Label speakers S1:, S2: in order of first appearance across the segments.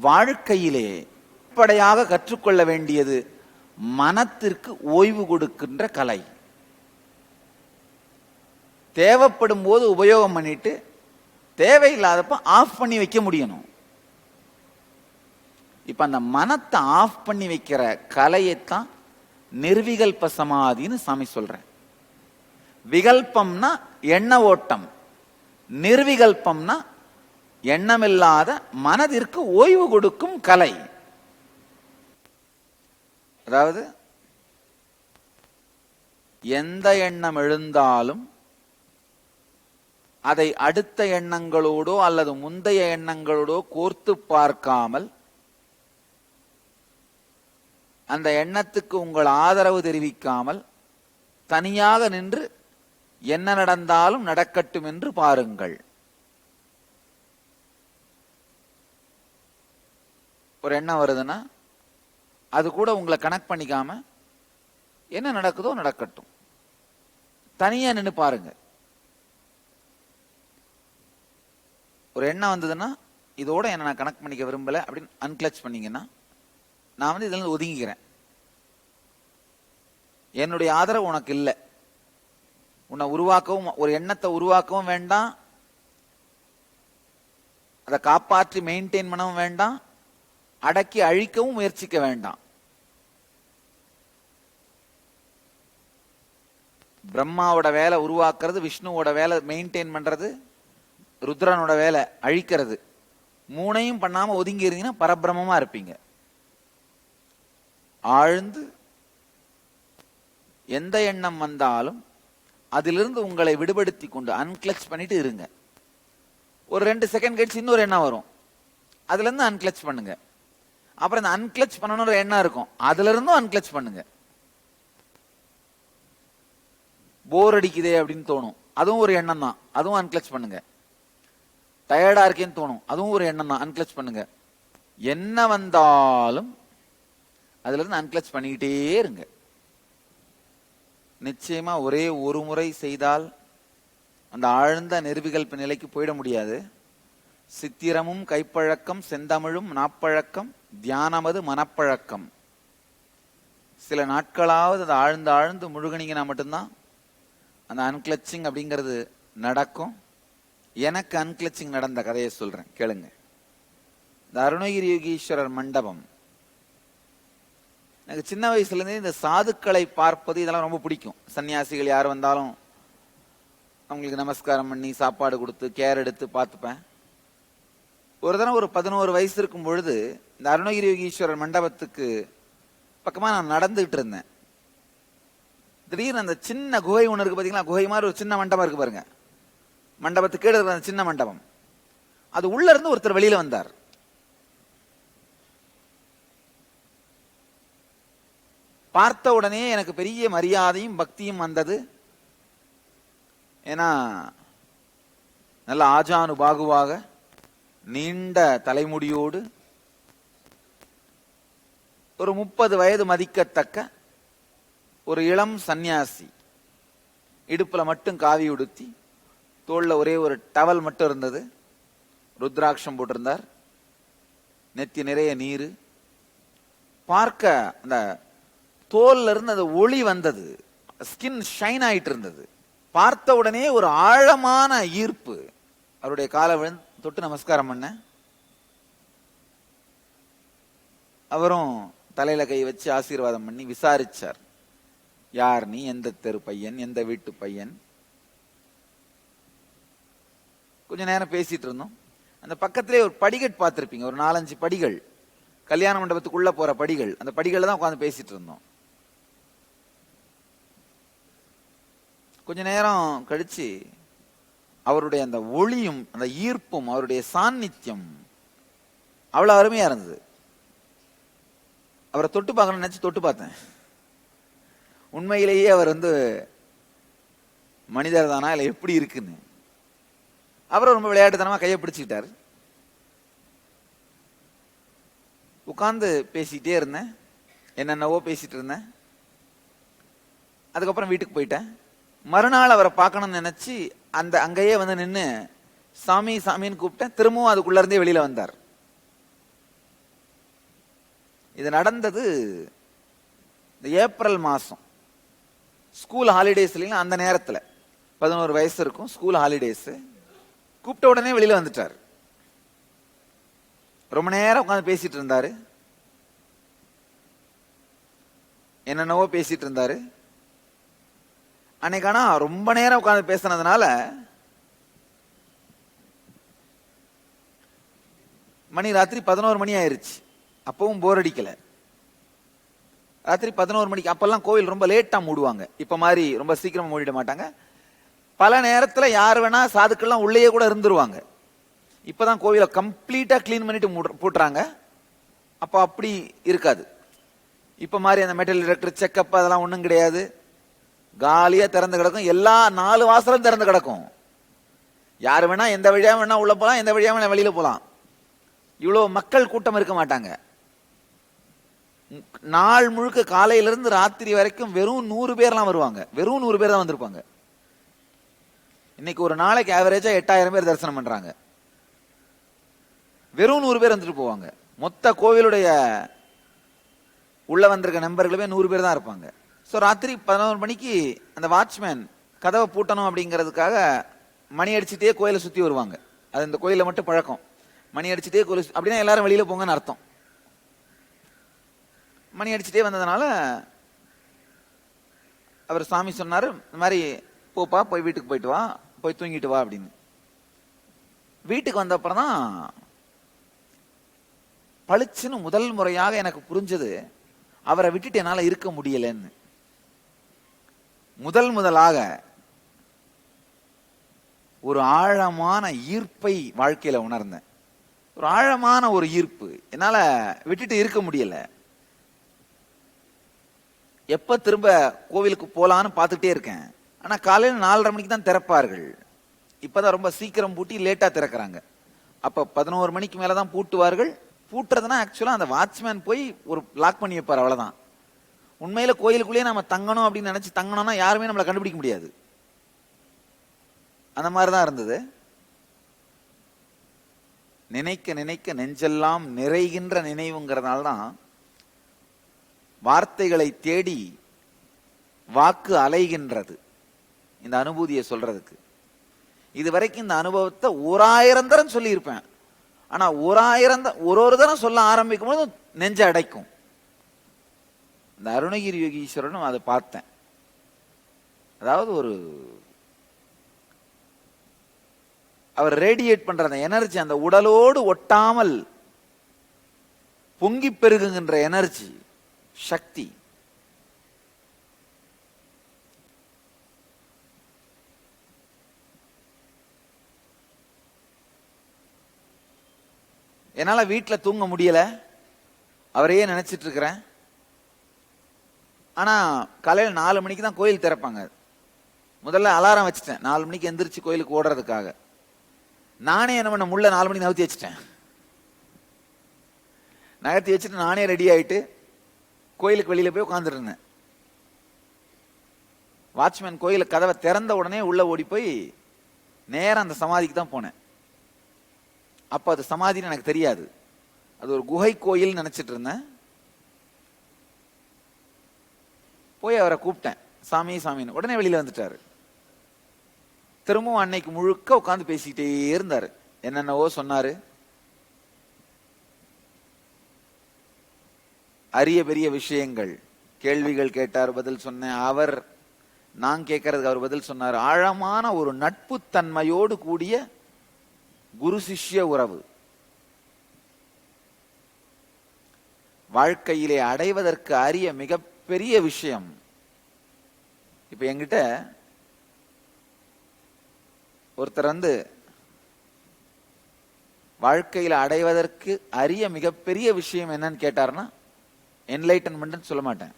S1: வாழ்க்கையிலே அடிப்படையாக கற்றுக்கொள்ள வேண்டியது மனத்திற்கு ஓய்வு கொடுக்கின்ற கலை. தேவைப்படும் போது உபயோகம் பண்ணிட்டு தேவையில்லாதப்ப ஆஃப் பண்ணி வைக்க முடியணும். இப்ப அந்த மனத்தை ஆஃப் பண்ணி வைக்கிற கலையைத்தான் நிர்விகல்ப சமாதின்னு சாமி சொல்றேன். விகல்பம்னா எண்ண ஓட்டம், நிர்விகல்பம்னா எண்ணமில்லாத மனதிற்கு ஓய்வு கொடுக்கும் கலை. அதாவது எந்த எண்ணம் எழுந்தாலும் அதை அடுத்த எண்ணங்களோடோ அல்லது முந்தைய எண்ணங்களோடோ கோர்த்து பார்க்காமல் அந்த எண்ணத்துக்கு உங்கள் ஆதரவு தெரிவிக்காமல் தனியாக நின்று என்ன நடந்தாலும் நடக்கட்டும் என்று பாருங்கள். ஒரு எண்ணம் வருதுன்னா அது கூட உங்களை கனெக்ட் பண்ணிக்காம என்ன நடக்குதோ நடக்கட்டும், தனியா நின்று பாருங்க. ஒரு எண்ணம் வந்ததுன்னா இதோட என்ன நான் கனெக்ட் பண்ணிக்க விரும்பல அப்படின்னு அன்கிளச் பண்ணீங்கன்னா நான் இதுல இருந்து ஒதுங்கிக்கிறேன். என்னுடைய ஆதரவு உனக்கு இல்லை. உன்னை உருவாக்கவும் ஒரு எண்ணத்தை உருவாக்கவும் வேண்டாம், அதை காப்பாற்றி மெயின்டைன் பண்ணவும் வேண்டாம், அடக்கி அழிக்கவும் முயற்சிக்க வேண்டாம். பிரம்மாவோட வேலை உருவாக்குறது, விஷ்ணுவோட வேலை மெயின்டைன் பண்றது, ருத்ரனோட வேலை அழிக்கிறது. மூணையும் பண்ணாம ஒதுங்கி இருந்தீங்கன்னா பரபிரமமா இருப்பீங்க. ஆழ்ந்து எந்த எண்ணம் வந்தாலும் அதிலிருந்து உங்களை விடுபடுத்தி கொண்டு அன்கிளச் பண்ணிட்டு இருங்க. ஒரு 2 செகண்ட் கழிச்சு இன்னொரு எண்ணம் வரும், அதுல இருந்து அன்கிளச் பண்ணுங்க. அப்புறம் இந்த அன்கிளச் பண்ணணும்னு எண்ணம் இருக்கும், அதுல இருந்தும் அன்கிளச் பண்ணுங்க. போர் அடிக்குதே அப்படின்னு தோணும், அதுவும் ஒரு எண்ணம் தான், அதுவும் அன்கிளச் பண்ணுங்க. டயர்டா இருக்கேன்னு தோணும், அதுவும் ஒரு எண்ணம் தான், அன்கிளச் பண்ணுங்க. என்ன வந்தாலும் அதுல இருந்து அன்கிளச் பண்ணிக்கிட்டே இருங்க. நிச்சயமா ஒரே ஒரு முறை செய்தால் அந்த ஆழ்ந்த நிர்விகல்ப நிலைக்கு போயிட முடியாது. சித்திரமும் கைப்பழக்கம், செந்தமிழும் நாப்பழக்கம், தியானமது மனப்பழக்கம். சில நாட்களாவது அதை ஆழ்ந்து ஆழ்ந்து முழுகினீங்கன்னா மட்டும்தான் அந்த அன்கிளச்சிங் அப்படிங்கிறது நடக்கும். எனக்கு அன்கிளச்சிங் நடந்த கதையை சொல்றேன், கேளுங்க. இந்த அருணகிரி யோகீஸ்வரர் மண்டபம், எனக்கு சின்ன வயசுல இருந்தே இந்த சாதுக்களை பார்ப்பது இதெல்லாம் ரொம்ப பிடிக்கும். சன்னியாசிகள் யார் வந்தாலும் அவங்களுக்கு நமஸ்காரம் பண்ணி சாப்பாடு கொடுத்து கேர் எடுத்து பார்த்துப்பேன். ஒரு தடவை ஒரு 11 வயசு இருக்கும் பொழுது இந்த அருணகிரி யோகீஸ்வரர் மண்டபத்துக்கு பக்கமா நான் நடந்துகிட்டு இருந்தேன். திடீர்னு அந்த சின்ன குகை ஒன்று இருக்கு பாத்தீங்களா, குகை மாதிரி ஒரு சின்ன மண்டபம் இருக்கு பாருங்க, மண்டபத்துக்கு கீழே இருக்கிற அந்த சின்ன மண்டபம், அது உள்ள இருந்து ஒருத்தர் வெளியில வந்தார். பார்த்த உடனே எனக்கு பெரிய மரியாதையும் பக்தியும் வந்தது. ஏன்னா நல்ல ஆஜானு பாகுவாக நீண்ட தலைமுடியோடு ஒரு 30 வயது மதிக்கத்தக்க ஒரு இளம் சந்நியாசி, இடுப்புல மட்டும் காவி உடுத்தி, தோல்ல ஒரே ஒரு டவல் மட்டும் இருந்தது, ருத்ராட்சம் போட்டிருந்தார், நெத்தி நிறைய நீரு. பார்க்க அந்த தோல்ல இருந்து அந்த ஒளி வந்தது, ஸ்கின் ஷைன் ஆயிட்டு இருந்தது. பார்த்த உடனே ஒரு ஆழமான ஈர்ப்பு. அவருடைய காலை விழுந்து தொட்டு நமஸ்காரம் பண்ண, அவரும் தலையில கை வச்சு ஆசீர்வாதம் பண்ணி விசாரிச்சார், யார் நீ, எந்த தெரு பையன், எந்த வீட்டு பையன். கொஞ்ச நேரம் பேசிட்டு இருந்தோம். அந்த பக்கத்திலே ஒரு படிக்கட் பார்த்திருப்பீங்க, ஒரு 4-5 படிகள், கல்யாண மண்டபத்துக்குள்ள போற படிகள். அந்த படிகள்ல தான் உட்காந்து பேசிட்டு இருந்தோம். கொஞ்ச நேரம் கழிச்சு அவருடைய அந்த ஒளியும் அந்த ஈர்ப்பும் அவருடைய சாநித்தியம் அவ்வளவு அருமையா இருந்தது. அவரை தொட்டு பார்க்கணும்னு நினைச்சு தொட்டு பார்த்தேன். உண்மையிலேயே அவர் மனிதர் தானா இல்ல எப்படி இருக்குன்னு. அப்புறம் ரொம்ப விளையாட்டுத்தனமா கையை பிடிச்சுக்கிட்டாரு. உட்கார்ந்து பேசிட்டே இருந்தேன், என்னென்னவோ பேசிட்டு இருந்தேன். அதுக்கப்புறம் வீட்டுக்கு போயிட்டேன். மறுநாள் அவரை பார்க்கணும்னு நினைச்சு அங்கேயே நின்று சாமி சாமின்னு கூப்பிட்டேன். திரும்பவும் அதுக்குள்ள இருந்தே வெளியில வந்தார். இது நடந்தது இந்த ஏப்ரல் மாசம், ஸ்கூல் ஹாலிடேஸ் இல்லைங்களா, அந்த நேரத்தில் 11 வயசு இருக்கும், ஸ்கூல் ஹாலிடேஸ். கூப்பிட்ட உடனே வெளியில வந்துட்டார். ரொம்ப நேரம் உட்காந்து பேசிட்டு இருந்தாரு, என்னென்னவோ பேசிட்டு இருந்தாரு. அன்னைக்கானா ரொம்ப நேரம் உட்காந்து பேசினதுனால மணி ராத்திரி 11 மணி ஆயிருச்சு. அப்பவும் போர் அடிக்கல. ராத்திரி 11 மணிக்கு, அப்பெல்லாம் கோவில் ரொம்ப லேட்டா மூடுவாங்க, இப்ப மாதிரி ரொம்ப சீக்கிரமா மூடிட மாட்டாங்க. பல நேரத்துல யார் வேணா சாதுக்கெல்லாம் உள்ளேயே கூட இருந்துருவாங்க. இப்பதான் கோவிலை கம்ப்ளீட்டா கிளீன் பண்ணிட்டு போட்டுறாங்க. அப்ப அப்படி இருக்காது. இப்ப மாதிரி அந்த மெட்டல் டிடெக்டர் செக்அப் அதெல்லாம் ஒண்ணும் கிடையாது. காலியா திறந்து கிடக்கும், எல்லா 4 வாசலும் திறந்து கிடக்கும். யாரு வேணா எந்த வழியா வேணா உள்ள போலாம், எந்த வழியா வேணா வெளியில போலாம். இவ்வளவு மக்கள் கூட்டம் இருக்க மாட்டாங்க. நாள் முழுக்க காலையிலிருந்து ராத்திரி வரைக்கும் வெறும் 100 பேர்லாம் வருவாங்க. வெறும் 100 பேர் தான் வந்திருப்பாங்க. இன்னைக்கு ஒரு நாளைக்கு ஆவரேஜா 8000 பேர் தரிசனம் பண்றாங்க. வெறும் 100 பேர் வந்துட்டு போவாங்க. மொத்த கோவிலுடைய உள்ள வந்திருக்க நண்பர்களுமே 100 பேர் தான் இருப்பாங்க. ஸோ ராத்திரி 11 மணிக்கு அந்த வாட்ச்மேன் கதவை பூட்டணும் அப்படிங்கிறதுக்காக மணி அடிச்சுட்டே கோயிலை சுத்தி வருவாங்க. அது இந்த கோயில மட்டும் பழக்கம். மணி அடிச்சுட்டே கோயில், அப்படின்னா எல்லாரும் வெளியில போங்கன்னு அர்த்தம். மணி அடிச்சுட்டே வந்ததுனால அவர் சாமி சொன்னாரு, இந்த மாதிரி போப்பா, போய் வீட்டுக்கு போயிட்டு வா, போய் தூங்கிட்டு வா அப்படின்னு. வீட்டுக்கு வந்த அப்புறம் தான் பளிச்சுன்னு முதல் முறையாக எனக்கு புரிஞ்சது, அவரை விட்டுட்டு என்னால இருக்க முடியலன்னு. முதலாக ஒரு ஆழமான ஈர்ப்பை வாழ்க்கையில உணர்ந்தேன். ஒரு ஆழமான ஒரு ஈர்ப்பு, என்னால விட்டுட்டு இருக்க முடியல. எப்ப திரும்ப கோவிலுக்கு போலான்னு பார்த்துட்டே இருக்கேன். ஆனா காலையில் 4:30 மணிக்கு தான் திறப்பார்கள். இப்பதான் ரொம்ப சீக்கிரம் பூட்டி லேட்டா திறக்கிறாங்க. அப்ப 11 மணிக்கு மேலதான் பூட்டுவார்கள். பூட்டுறதுன்னா ஆக்சுவலா அந்த வாட்ச்மேன் போய் ஒரு லாக் பண்ணி வைப்பார், அவ்வளவுதான். உண்மையில கோயிலுக்குள்ளேயே நம்ம தங்கணும் அப்படின்னு நினைச்சு தங்கணும்னா யாருமே நம்மளை கண்டுபிடிக்க முடியாது. அந்த மாதிரிதான் இருந்தது. நினைக்க நினைக்க நெஞ்செல்லாம் நிறைகின்ற நினைவுங்கிறதுனால்தான் வார்த்தைகளை தேடி வாக்கு அலைகின்றது இந்த அனுபூதியை சொல்றதுக்கு. இதுவரைக்கும் இந்த அனுபவத்தை 1000 தரம் சொல்லி இருப்பேன். ஆனா 1000 ஒரு தரம் சொல்ல ஆரம்பிக்கும் போது நெஞ்ச அடைக்கும். இந்த அருணகிரி யோகீஸ்வரனும் அதை பார்த்தேன். அதாவது அவர் ரேடியேட் பண்ற அந்த எனர்ஜி, அந்த உடலோடு ஒட்டாமல் பொங்கி பெருகுகின்ற எனர்ஜி, சக்தி. என்னால வீட்டுல தூங்க முடியல, அவரையே நினைச்சிட்டு இருக்கிறேன். ஆனா காலையில் 4 மணிக்கு தான் கோயில் திறப்பாங்க. முதல்ல அலாரம் வச்சுட்டேன், 4 மணிக்கு எந்திரிச்சு கோயிலுக்கு ஓடுறதுக்காக. நானே என்ன பண்ண, முள்ள 4 மணிக்கு நகர்த்தி வச்சுட்டேன். நகர்த்தி வச்சுட்டு நானே ரெடி ஆயிட்டு கோயிலுக்கு வெளியில போய் உட்கார்ந்துட்டு இருந்தேன். வாட்ச்மேன் கோயில கதவை திறந்த உடனே உள்ள ஓடி போய் நேரம் அந்த சமாதிக்கு தான் போனேன். அப்ப அது சமாதின்னு எனக்கு தெரியாது, அது ஒரு குகை கோயில் நினைச்சிட்டு இருந்தேன். போய் அவரை கூப்பிட்டேன், சாமி சாமின்னு. உடனே வெளியில வந்துட்டாரு. திரும்பவும் அன்னைக்கு முழுக்க உட்கார்ந்து பேசிக்கிட்டே இருந்தாரு, என்னென்னவோ சொன்னாரு. அரிய பெரிய விஷயங்கள், கேள்விகள் கேட்டார், பதில் சொன்னேன். அவர் நான் கேட்கறதுக்கு அவர் பதில் சொன்னார். ஆழமான ஒரு நட்பு தன்மையோடு கூடிய குரு சிஷ்ய உறவு வாழ்க்கையிலே அடைவதற்கு அரிய மிகப்பெரிய விஷயம். இப்ப என்கிட்ட ஒருத்தர் வந்து வாழ்க்கையில அடைவதற்கு அரிய மிகப்பெரிய விஷயம் என்னன்னு கேட்டார்னா என்லைட்டன்மெண்ட் சொல்ல மாட்டேன்.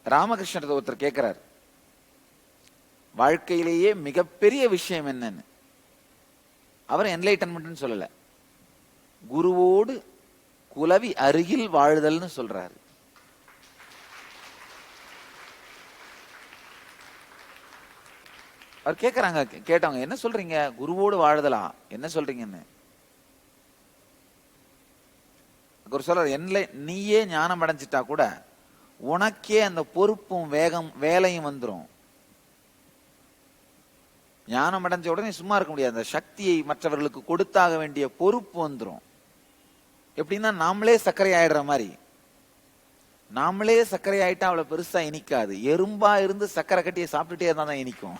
S1: ராமகிருஷ்ணர் ஒருத்தர் கேட்கிறார், வாழ்க்கையிலேயே மிகப்பெரிய விஷயம் என்னன்னு. அவர் என்லைட்டன்மெண்ட் சொல்லல, குருவோடு குலவி அருகில் வாழ்தல்னு சொல்றாரு. அவர் கேட்கறாங்க, கேட்டவங்க என்ன சொல்றீங்க, குருவோடு வாழ்தலா, என்ன சொல்றீங்கன்னு. ஒரு சொல்ற நீயே ஞானம் அடைஞ்சிட்டா கூட உனக்கே அந்த பொறுப்பும் வேலையும் வந்துடும். ஞானம் அடைஞ்ச உடனே சும்மா இருக்க முடியாது. அந்த சக்தியை மற்றவர்களுக்கு கொடுத்தாக வேண்டிய பொறுப்பு வந்துடும். எப்படின்னா நாமளே சர்க்கரை ஆயிடுற மாதிரி. நாமளே சர்க்கரை ஆயிட்டா அவ்வளவு பெருசா இனிக்காது. எறும்பா இருந்து சர்க்கரை கட்டியை சாப்பிட்டுட்டே இருந்தா தான் இனிக்கும்.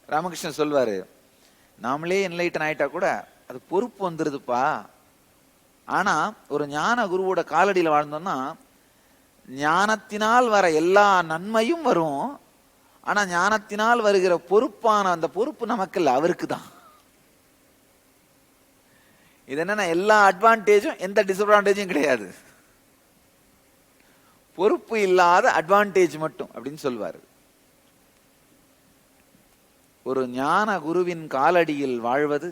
S1: ராமகிருஷ்ணன் சொல்வாரு, நாமளே என்லைட்டன் ஆயிட்டா கூட அது பொறுப்பு வந்துருதுப்பா. ஆனா ஒரு ஞான குருவோட காலடியில் வாழ்ந்தோம்னா ஞானத்தினால் வர எல்லா நன்மையும் வரும். ஆனா ஞானத்தினால் வருகிற பொறுப்பான அந்த பொறுப்பு நமக்கு இல்ல, அவருக்கு தான். இது என்னன்னா எல்லா அட்வான்டேஜும் எந்த டிஸ்அட்வான்டேஜும் கிடையாது. பொறுப்பு இல்லாத அட்வான்டேஜ் மட்டும் அப்படின்னு சொல்வாரு. ஒரு ஞான குருவின் காலடியில் வாழ்வது,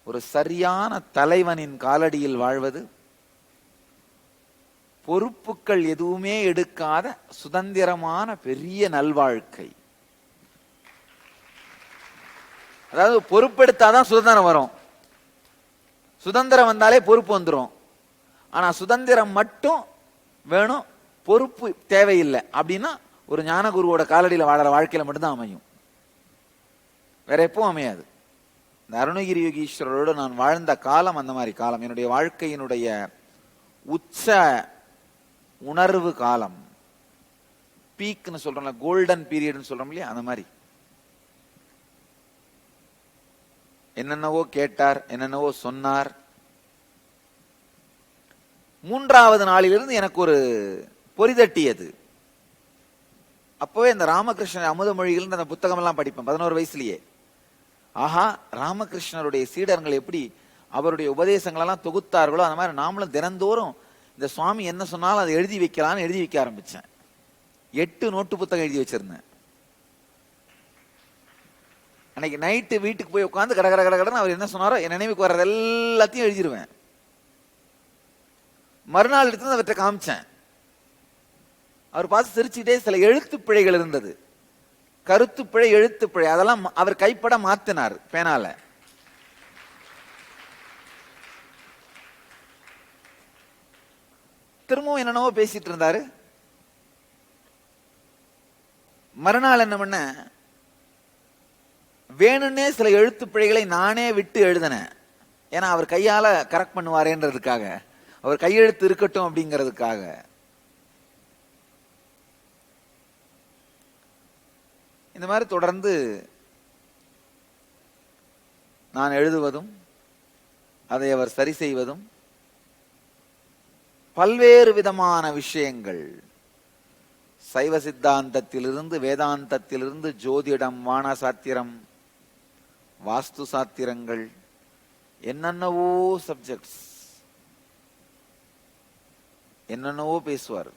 S1: ஒரு சரியான தலைவனின் காலடியில் வாழ்வது, பொறுப்புகள் எதுவுமே எடுக்காத சுதந்திரமான பெரிய நல்வாழ்க்கை. அதாவது பொறுப்பெடுத்தாதான் சுதந்திரம் வரும். சுதந்திரம் வந்தாலே பொறுப்பு வந்துடும். ஆனா சுதந்திரம் மட்டும் வேணும், பொறுப்பு தேவையில்லை அப்படின்னா ஒரு ஞான குருவோட காலடியில் வாழற வாழ்க்கையில மட்டும்தான் அமையும், வேற எப்பவும் அமையாது. இந்த அருணகிரி யோகீஸ்வரரோடு நான் வாழ்ந்த காலம் அந்த மாதிரி காலம். என்னுடைய வாழ்க்கையினுடைய உச்ச உணர்வு காலம், பீக்னு சொல்றோம்ல, கோல்டன் பீரியட்னு சொல்றோம் இல்லையா, அந்த மாதிரி. என்னென்னவோ கேட்டார், என்னென்னவோ சொன்னார். மூன்றாவது நாளிலிருந்து எனக்கு ஒரு பொறிதட்டியது. அப்பவே இந்த ராமகிருஷ்ணன் அமுத மொழிகள் அந்த புத்தகம் எல்லாம் படிப்பேன் 11 வயசுலயே. ஆஹா, ராமகிருஷ்ணருடைய சீடர்கள் எப்படி அவருடைய உபதேசங்கள் எல்லாம் தொகுத்தார்களோ அந்த மாதிரி நாமளும் தினந்தோறும் இந்த சுவாமி என்ன சொன்னாலும் அதை எழுதி வைக்கலாம்னு எழுதி வைக்க ஆரம்பிச்சேன். 8 நோட்டு புத்தகம் எழுதி வச்சிருந்தேன். அன்னைக்கு நைட்டு வீட்டுக்கு போய் உட்காந்து கட கட கட கடன்னு அவர் என்ன சொன்னாரோ என் நினைவுக்கு வர்றது எல்லாத்தையும் எழுதிருவேன். மறுநாள் எடுத்து அவர்கிட்ட காமிச்சேன். அவர் பார்த்து சிரிச்சுட்டே, சில எழுத்து பிழைகள் இருந்தது, கருத்து பிழை, எழுத்து பிழை, அதெல்லாம் அவர் கைப்பட மாத்தினார் பேனால. திரும்பவும் என்னென்னவோ பேசிட்டு இருந்தாரு. மறுநாள் என்ன பண்ண, வேணும்னே சில எழுத்து பிழைகளை நானே விட்டு எழுதினேன். ஏன்னா அவர் கையால கரெக்ட் பண்ணுவாரேன்றதுக்காக, அவர் கையெழுத்து இருக்கட்டும் அப்படிங்கிறதுக்காக. இந்த மாதிரி தொடர்ந்து நான் எழுதுவதும் அதை அவர் சரி செய்வதும், பல்வேறு விதமான விஷயங்கள், சைவ சித்தாந்தத்திலிருந்து வேதாந்தத்திலிருந்து ஜோதிடம், வான சாத்திரம், வாஸ்து சாத்திரங்கள், என்னென்னவோ சப்ஜெக்ட்ஸ், என்னென்னவோ பேசுவார்.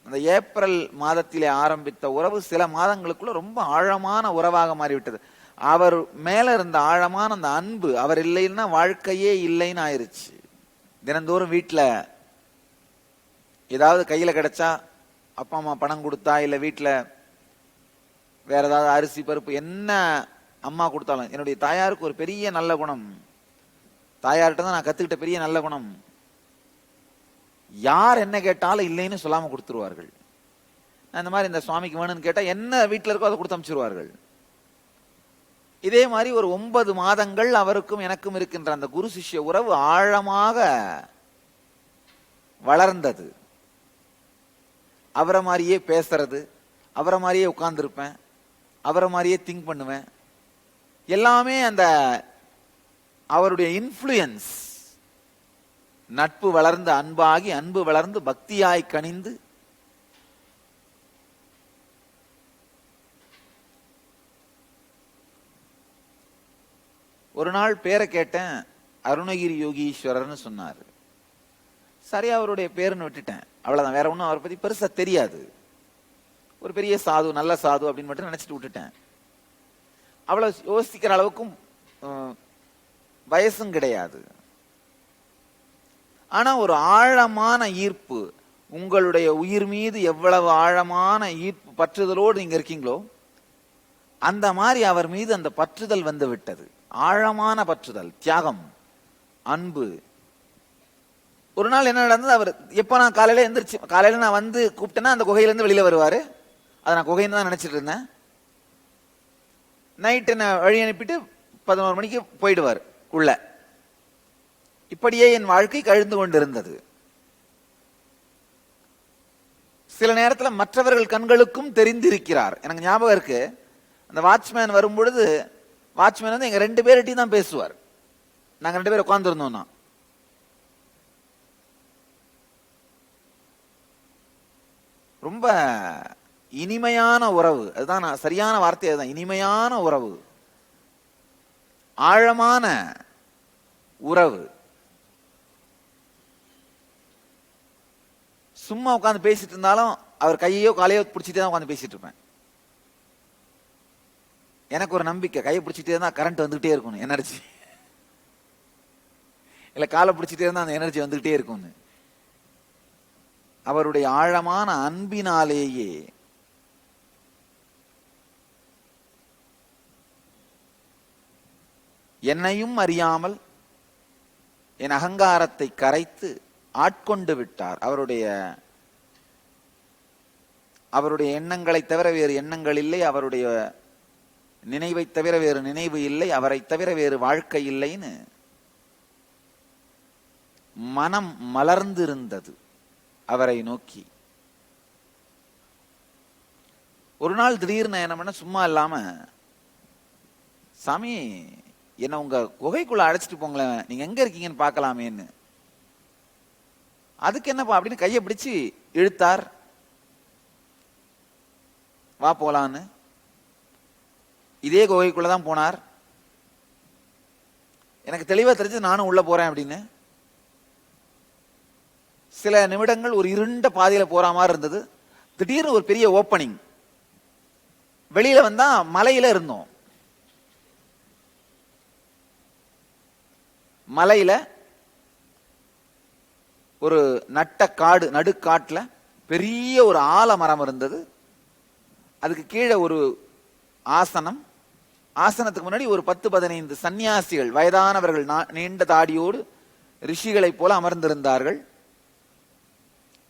S1: அந்த ஏப்ரல் மாதத்திலே ஆரம்பித்த உறவு சில மாதங்களுக்குள்ள ரொம்ப ஆழமான உறவாக மாறிவிட்டது. அவர் மேல இருந்த ஆழமான அந்த அன்பு, அவர் இல்லைன்னா வாழ்க்கையே இல்லைன்னு ஆயிருச்சு. தினந்தோறும் வீட்டுல ஏதாவது கையில கிடைச்சா, அப்பா அம்மா பணம் கொடுத்தா, இல்ல வீட்டுல வேற ஏதாவது அரிசி பருப்பு என்ன அம்மா கொடுத்தாலும், என்னுடைய தாயாருக்கு ஒரு பெரிய நல்ல குணம், தாயார்கிட்ட தான் நான் கத்துக்கிட்ட பெரிய நல்ல குணம், யார் என்ன கேட்டாலும் இல்லைன்னு சொல்லாம கொடுத்துருவார்கள். இந்த மாதிரி இந்த சுவாமிக்கு வேணும்னு கேட்டா என்ன வீட்டுல இருக்கோ அதை கொடுத்து அனுப்பிச்சிருவார்கள். இதே மாதிரி ஒரு 9 மாதங்கள் அவருக்கும் எனக்கும் இருக்கின்ற அந்த குரு சிஷ்ய உறவு ஆழமாக வளர்ந்தது. அவரை மாதிரியே பேசுறது, அவரை மாதிரியே உட்கார்ந்துருப்பேன், அவரை மாதிரியே திங்க் பண்ணுவேன். எல்லாமே அந்த அவருடைய இன்ஃப்ளூயன்ஸ். நட்பு வளர்ந்து அன்பாகி, அன்பு வளர்ந்து பக்தியாய் கனிந்து, ஒரு நாள் பேரை கேட்டேன், அருணகிரி யோகீஸ்வரர்னு சொன்னார். சரி, அவருடைய பேருன்னு விட்டுட்டேன், அவ்வளவுதான். வேற ஒன்றும் அவரை பத்தி பெருசா தெரியாது. ஒரு பெரிய சாது, நல்ல சாது அப்படின்னு மட்டும் நினைச்சிட்டு விட்டுட்டேன். அவ்வளவு யோசிக்கிற அளவுக்கும் வயசும் கிடையாது. ஆனா ஒரு ஆழமான ஈர்ப்பு, உங்களுடைய உயிர் மீது எவ்வளவு ஆழமான ஈர்ப்பு பற்றுதலோடு நீங்க இருக்கீங்களோ அந்த மாதிரி அவர் மீது அந்த பற்றுதல் வந்து விட்டது. ஆழமான பற்றுதல், தியாகம், அன்பு. ஒரு நாள் என்ன நடந்தது, அவர் எப்ப நான் காலையில எந்திரிச்சு காலையில நான் வந்து கூப்பிட்டேன்னா அந்த குகையிலேருந்து வெளியில வருவாரு. அதை நான் குகைன்னு தான் நினைச்சிட்டு இருந்தேன். நைட்டு என்ன வழி அனுப்பிட்டு 11 மணிக்கு போயிடுவார் உள்ள. இப்படியே என் வாழ்க்கை கழிந்து கொண்டிருந்தது. சில நேரத்தில் மற்றவர்கள் கண்களுக்கும் தெரிந்திருக்கிறார். எனக்கு ஞாபகம் இருக்கு, அந்த வாட்ச்மேன் வரும்பொழுது வாட்ச்மேன் வந்து எங்க 2 பேர்கிட்டையும் தான் பேசுவார். நாங்க 2 பேர் உட்கார்ந்து இருந்தோம்னா ரொம்ப இனிமையான உறவு. அதுதான் சரியான வார்த்தை, அதுதான் இனிமையான உறவு, ஆழமான உறவு. சும்மா உட்காந்து பேசிட்டு இருந்தாலும் அவர் கையோ காலையோ பிடிச்சிட்டே தான் உட்காந்து பேசிட்டு இருப்பேன். எனக்கு ஒரு நம்பிக்கை, கையை பிடிச்சிட்டே இருந்தா கரண்ட் வந்துகிட்டே இருக்கணும், எனர்ஜி. இல்ல காலை பிடிச்சிட்டே இருந்தா அந்த எனர்ஜி வந்துகிட்டே இருக்கும்னு. அவருடைய ஆழமான அன்பினாலேயே என்னையும் அறியாமல் என் அகங்காரத்தை கரைத்து ஆட்கொண்டு விட்டார். அவருடைய எண்ணங்களை தவிர வேறு எண்ணங்கள் இல்லை, அவருடைய நினைவை தவிர வேறு நினைவு இல்லை, அவரை தவிர வேறு வாழ்க்கை இல்லைன்னு மனம் மலர்ந்திருந்தது அவரை நோக்கி. ஒரு நாள் திடீர்னு என்ன பண்ண, சும்மா இல்லாம, சாமி என்ன உங்க குகைக்குள்ள அழைச்சிட்டு போங்களேன், நீங்க எங்க இருக்கீங்கன்னு பார்க்கலாமேன்னு. அதுக்கு என்னப்பா அப்படின்னு கையை பிடிச்சு இழுத்தார். வா போலான்னு. இதே குகைக்குள்ளதான் போனார். எனக்கு தெளிவா தெரிஞ்சு நானும் உள்ள போறேன் அப்படின்னு. சில நிமிடங்கள் ஒரு இருண்ட பாதையில போற மாதிரி இருந்தது. திடீர்னு ஒரு பெரிய ஓப்பனிங். வெளியில வந்தா மலையில இருந்தோம். மலையில ஒரு நட்ட காடு, நடுக்காட்டுல பெரிய ஒரு ஆலமரம் இருந்தது. அதுக்கு கீழே ஒரு ஆசனம். ஆசனத்துக்கு முன்னாடி ஒரு 10-15 சன்னியாசிகள், வயதானவர்கள், நீண்ட தாடியோடு ரிஷிகளை போல அமர்ந்திருந்தார்கள்.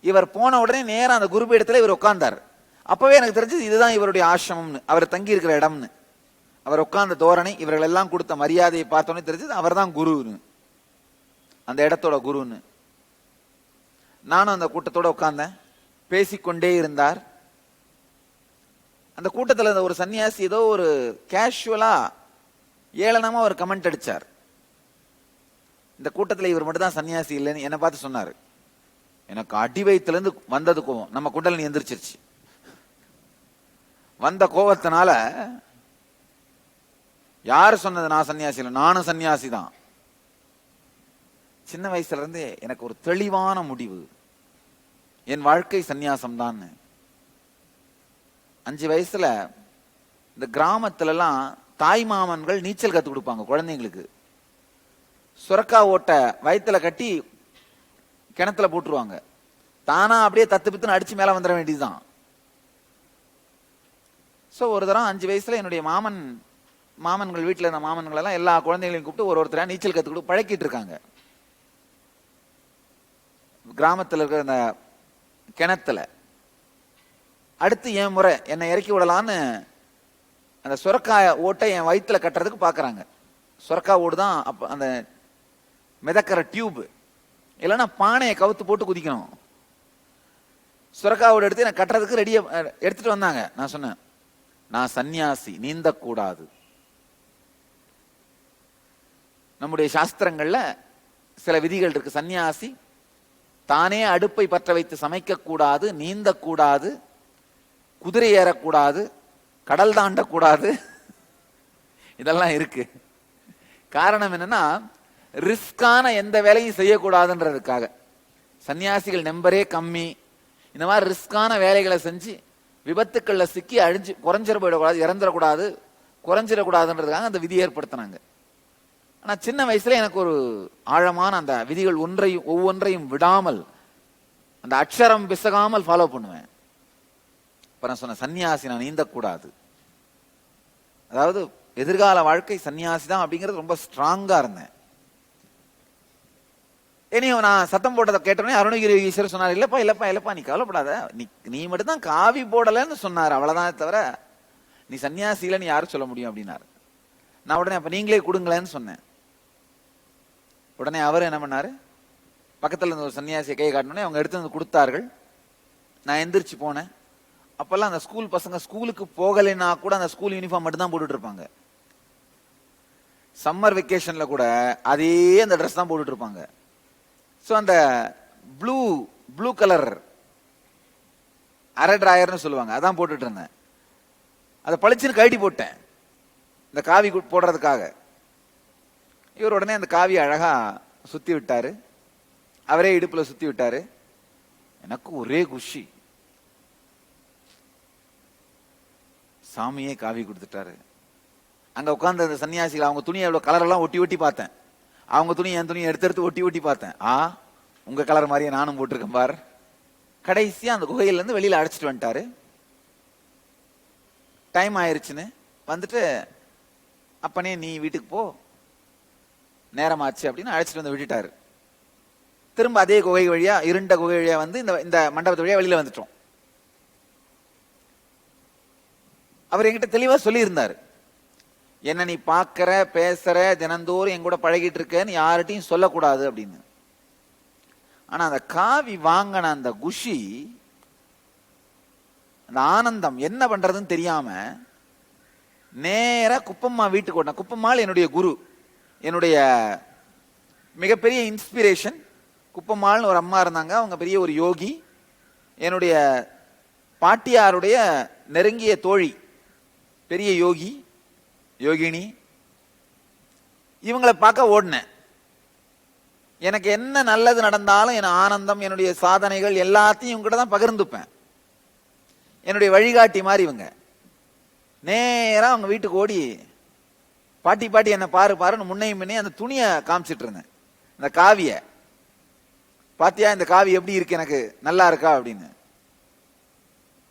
S1: இவர் போன உடனே நேரம் அந்த குருபீடத்துல இவர் உட்கார்ந்தார். அப்பவே எனக்கு தெரிஞ்சது இதுதான் இவருடைய ஆசிரமம்னு, அவர் தங்கி இருக்கிற இடம்னு. அவர் உட்கார்ந்த தோரணை, இவர்கள் எல்லாம் கொடுத்த மரியாதையை பார்த்தோன்னே தெரிஞ்சது அவர் தான் குருன்னு, அந்த இடத்தோட குருன்னு. நானும் அந்த கூட்டத்தோட உட்கார்ந்தேன். பேசிக்கொண்டே இருந்தார். அந்த கூட்டத்தில் இருந்த ஒரு சன்னியாசி ஏதோ ஒரு கேஷுவலா ஏளனமா ஒரு கமெண்ட் அடிச்சார். இந்த கூட்டத்தில் இவர் மட்டும் தான் சன்னியாசி இல்லைன்னு என்ன பார்த்து சொன்னாரு. எனக்கு அடி வயிற்றுல இருந்து வந்தது கோவம், நம்ம குண்டலினி எந்திரிச்சிருச்சு. வந்த கோவத்தினால, யாரு சொன்னது நான் சன்னியாசி இல்லை, நானும் சன்னியாசி தான். சின்ன வயசுல இருந்து எனக்கு ஒரு தெளிவான முடிவு, என் வாழ்க்கை சன்னியாசம் தான். 5 வயசுல இந்த கிராமத்துல எல்லாம் தாய் மாமன்கள் நீச்சல் கத்து கொடுப்பாங்க குழந்தைங்களுக்கு. சுரக்கா ஓட்ட வயிற்றுல கட்டி கிணத்துல போட்டுருவாங்க. தானா அப்படியே தத்து பித்துன்னு அடிச்சு மேல வந்துட வேண்டியதுதான். சோ ஒரு தரம் 5 வயசுல என்னுடைய மாமன்கள் வீட்டுல இருந்த மாமன்கள் எல்லாம் எல்லா குழந்தைகளையும் கூப்பிட்டு ஒருத்தரா நீச்சல் கத்துக்கிட்டு பழக்கிட்டு இருக்காங்க. கிராமத்துல இருக்கிற அந்த கிணத்துல. அடுத்து என் முறை என்னை இறக்கி விடலான்னு அந்த சுரக்காய் ஓட்டை என் வயிற்றுல கட்டுறதுக்கு பாக்குறாங்க. சுரக்காய் ஓடு தான் அப்ப அந்த மிதக்கிற டியூப், இல்லைன்னா பானையை கவுத்து போட்டு குதிக்கணும். சுரக்காய் ஓடு எடுத்து எனக்கு கட்டுறதுக்கு ரெடியா எடுத்துட்டு வந்தாங்க. நான் சொன்னேன், நான் சன்னியாசி, நீந்தக்கூடாது. நம்முடைய சாஸ்திரங்கள்ல சில விதிகள் இருக்கு. சன்னியாசி தானே அடுப்பை பற்ற வைத்து சமைக்க கூடாது, நீந்தக்கூடாது, குதிரை ஏறக்கூடாது, கடல் தாண்டக்கூடாது, இதெல்லாம் இருக்கு. காரணம் என்னன்னா, ரிஸ்கான எந்த வேலையும் செய்யக்கூடாதுன்றதுக்காக. சன்னியாசிகள் நம்பரே கம்மி. இந்த மாதிரி ரிஸ்கான வேலைகளை செஞ்சு விபத்துக்கள்ல சிக்கி அழிஞ்சு குறைஞ்சிட போயிடக்கூடாது, இறந்துடக்கூடாது, குறைஞ்சிடக்கூடாதுன்றதுக்காக அந்த விதி ஏற்படுத்தினாங்க. ஆனா சின்ன வயசுல எனக்கு ஒரு ஆழமான அந்த விதிகள் ஒவ்வொன்றையும் விடாமல், அந்த அக்ஷரம் பிசகாமல் ஃபாலோ பண்ணுவேன். இப்ப நான் சொன்ன சன்னியாசி நான் நீந்தக்கூடாது. அதாவது எதிர்கால வாழ்க்கை சன்னியாசி தான் அப்படிங்கிறது ரொம்ப ஸ்ட்ராங்கா இருந்தேன். இனியும் நான் சத்தம் போட்டதை கேட்டோடனே அருணகிரி ஈஸ்வரர் சொன்னார், இல்லப்பா இல்லப்பா இல்லப்பா நீ கவலைப்படாத, நீ மட்டும் தான் காவி போடலன்னு சொன்னார், அவ்வளவுதான் தவிர நீ சன்னியாசியில நீ யாரும் சொல்ல முடியும் அப்படின்னாரு. நான் உடனே அப்ப நீங்களே கொடுங்களேன்னு சொன்னேன். உடனே அவர் என்ன பண்ணாரு, பக்கத்துல இருந்த ஒரு சன்னியாசியை கை காட்டினோடனே அவங்க எடுத்து வந்து கொடுத்தார்கள். நான் எந்திரிச்சு போனேன். அப்பெல்லாம் அந்த ஸ்கூல் பசங்க ஸ்கூலுக்கு போகலைன்னா கூட அந்த ஸ்கூல் யூனிஃபார்ம் மட்டும் தான் போட்டுட்டு இருப்பாங்க. சம்மர் வெக்கேஷன்ல கூட அதே அந்த ட்ரெஸ் தான் போட்டுட்டு இருப்பாங்க. ஸோ அந்த ப்ளூ கலர் அரை டிராயர்னு சொல்லுவாங்க, அதான் போட்டுட்டு இருந்தேன். அதை பளிச்சுன்னு கழட்டி போட்டேன் இந்த காவி போடுறதுக்காக. இவர் உடனே அந்த காவியை அழகா சுத்தி விட்டாரு, அவரே இடுப்புல சுத்தி விட்டாரு. எனக்கு ஒரே குஷி, சாமியே காவி கொடுத்துட்டாரு. அங்க உட்கார்ந்து அந்த சன்னியாசிகள் அவங்க துணியை எவ்வளவு கலர் எல்லாம் ஒட்டி ஒட்டி பார்த்தேன், அவங்க துணி என் துணியை எடுத்து ஒட்டி ஒட்டி பார்த்தேன். உங்க கலர் மாதிரியே நானும் போட்டிருக்கேன் பார். கடைசியா அந்த குகையில இருந்து வெளியில அழைச்சிட்டு வந்துட்டாரு. டைம் ஆயிருச்சுன்னு வந்துட்டு, அப்பனே நீ வீட்டுக்கு போ, நேரமாச்சு அப்படின்னு அழைச்சிட்டு வந்து விட்டுட்டாரு. திரும்ப அதே குகை வழியா, இருண்ட குகை வழியா வந்து இந்த மண்டபத்து வழியா வெளியில வந்துட்டோம். அவர் என்கிட்ட தெளிவா சொல்லி இருந்தாரு, என்ன நீ பாக்குற பேசுற தினந்தோறும் என் கூட பழகிட்டு இருக்கன்னு யார்கிட்டையும் சொல்லக்கூடாது அப்படின்னு. ஆனா அந்த காவி வாங்கின அந்த குஷி, அந்த ஆனந்தம் என்ன பண்றதுன்னு தெரியாம நேரா குப்பம்மா வீட்டுக்கு ஓட்டின. குப்பம்மாள் என்னுடைய குரு, என்னுடைய மிகப்பெரிய இன்ஸ்பிரேஷன். குப்பம்மாள்னு ஒரு அம்மா இருந்தாங்க, அவங்க பெரிய ஒரு யோகி, என்னுடைய பாட்டியாருடைய நெருங்கிய தோழி, பெரிய யோகினி. இவங்களை பார்க்க ஓடினேன். எனக்கு என்ன நல்லது நடந்தாலும் என் ஆனந்தம், என்னுடைய சாதனைகள் எல்லாத்தையும் இவங்க தான் பகிர்ந்துப்பேன். என்னுடைய வழிகாட்டி மாதிரி இவங்க. நேரா அவங்க வீட்டுக்கு ஓடி, பாட்டி என்ன பாருன்னு முன்னையும் முன்னே அந்த துணியை காமிச்சிட்டு இருந்தேன், இந்த காவிய. பாத்தியா இந்த காவி எப்படி இருக்கு, எனக்கு நல்லா இருக்கா அப்படின்னு.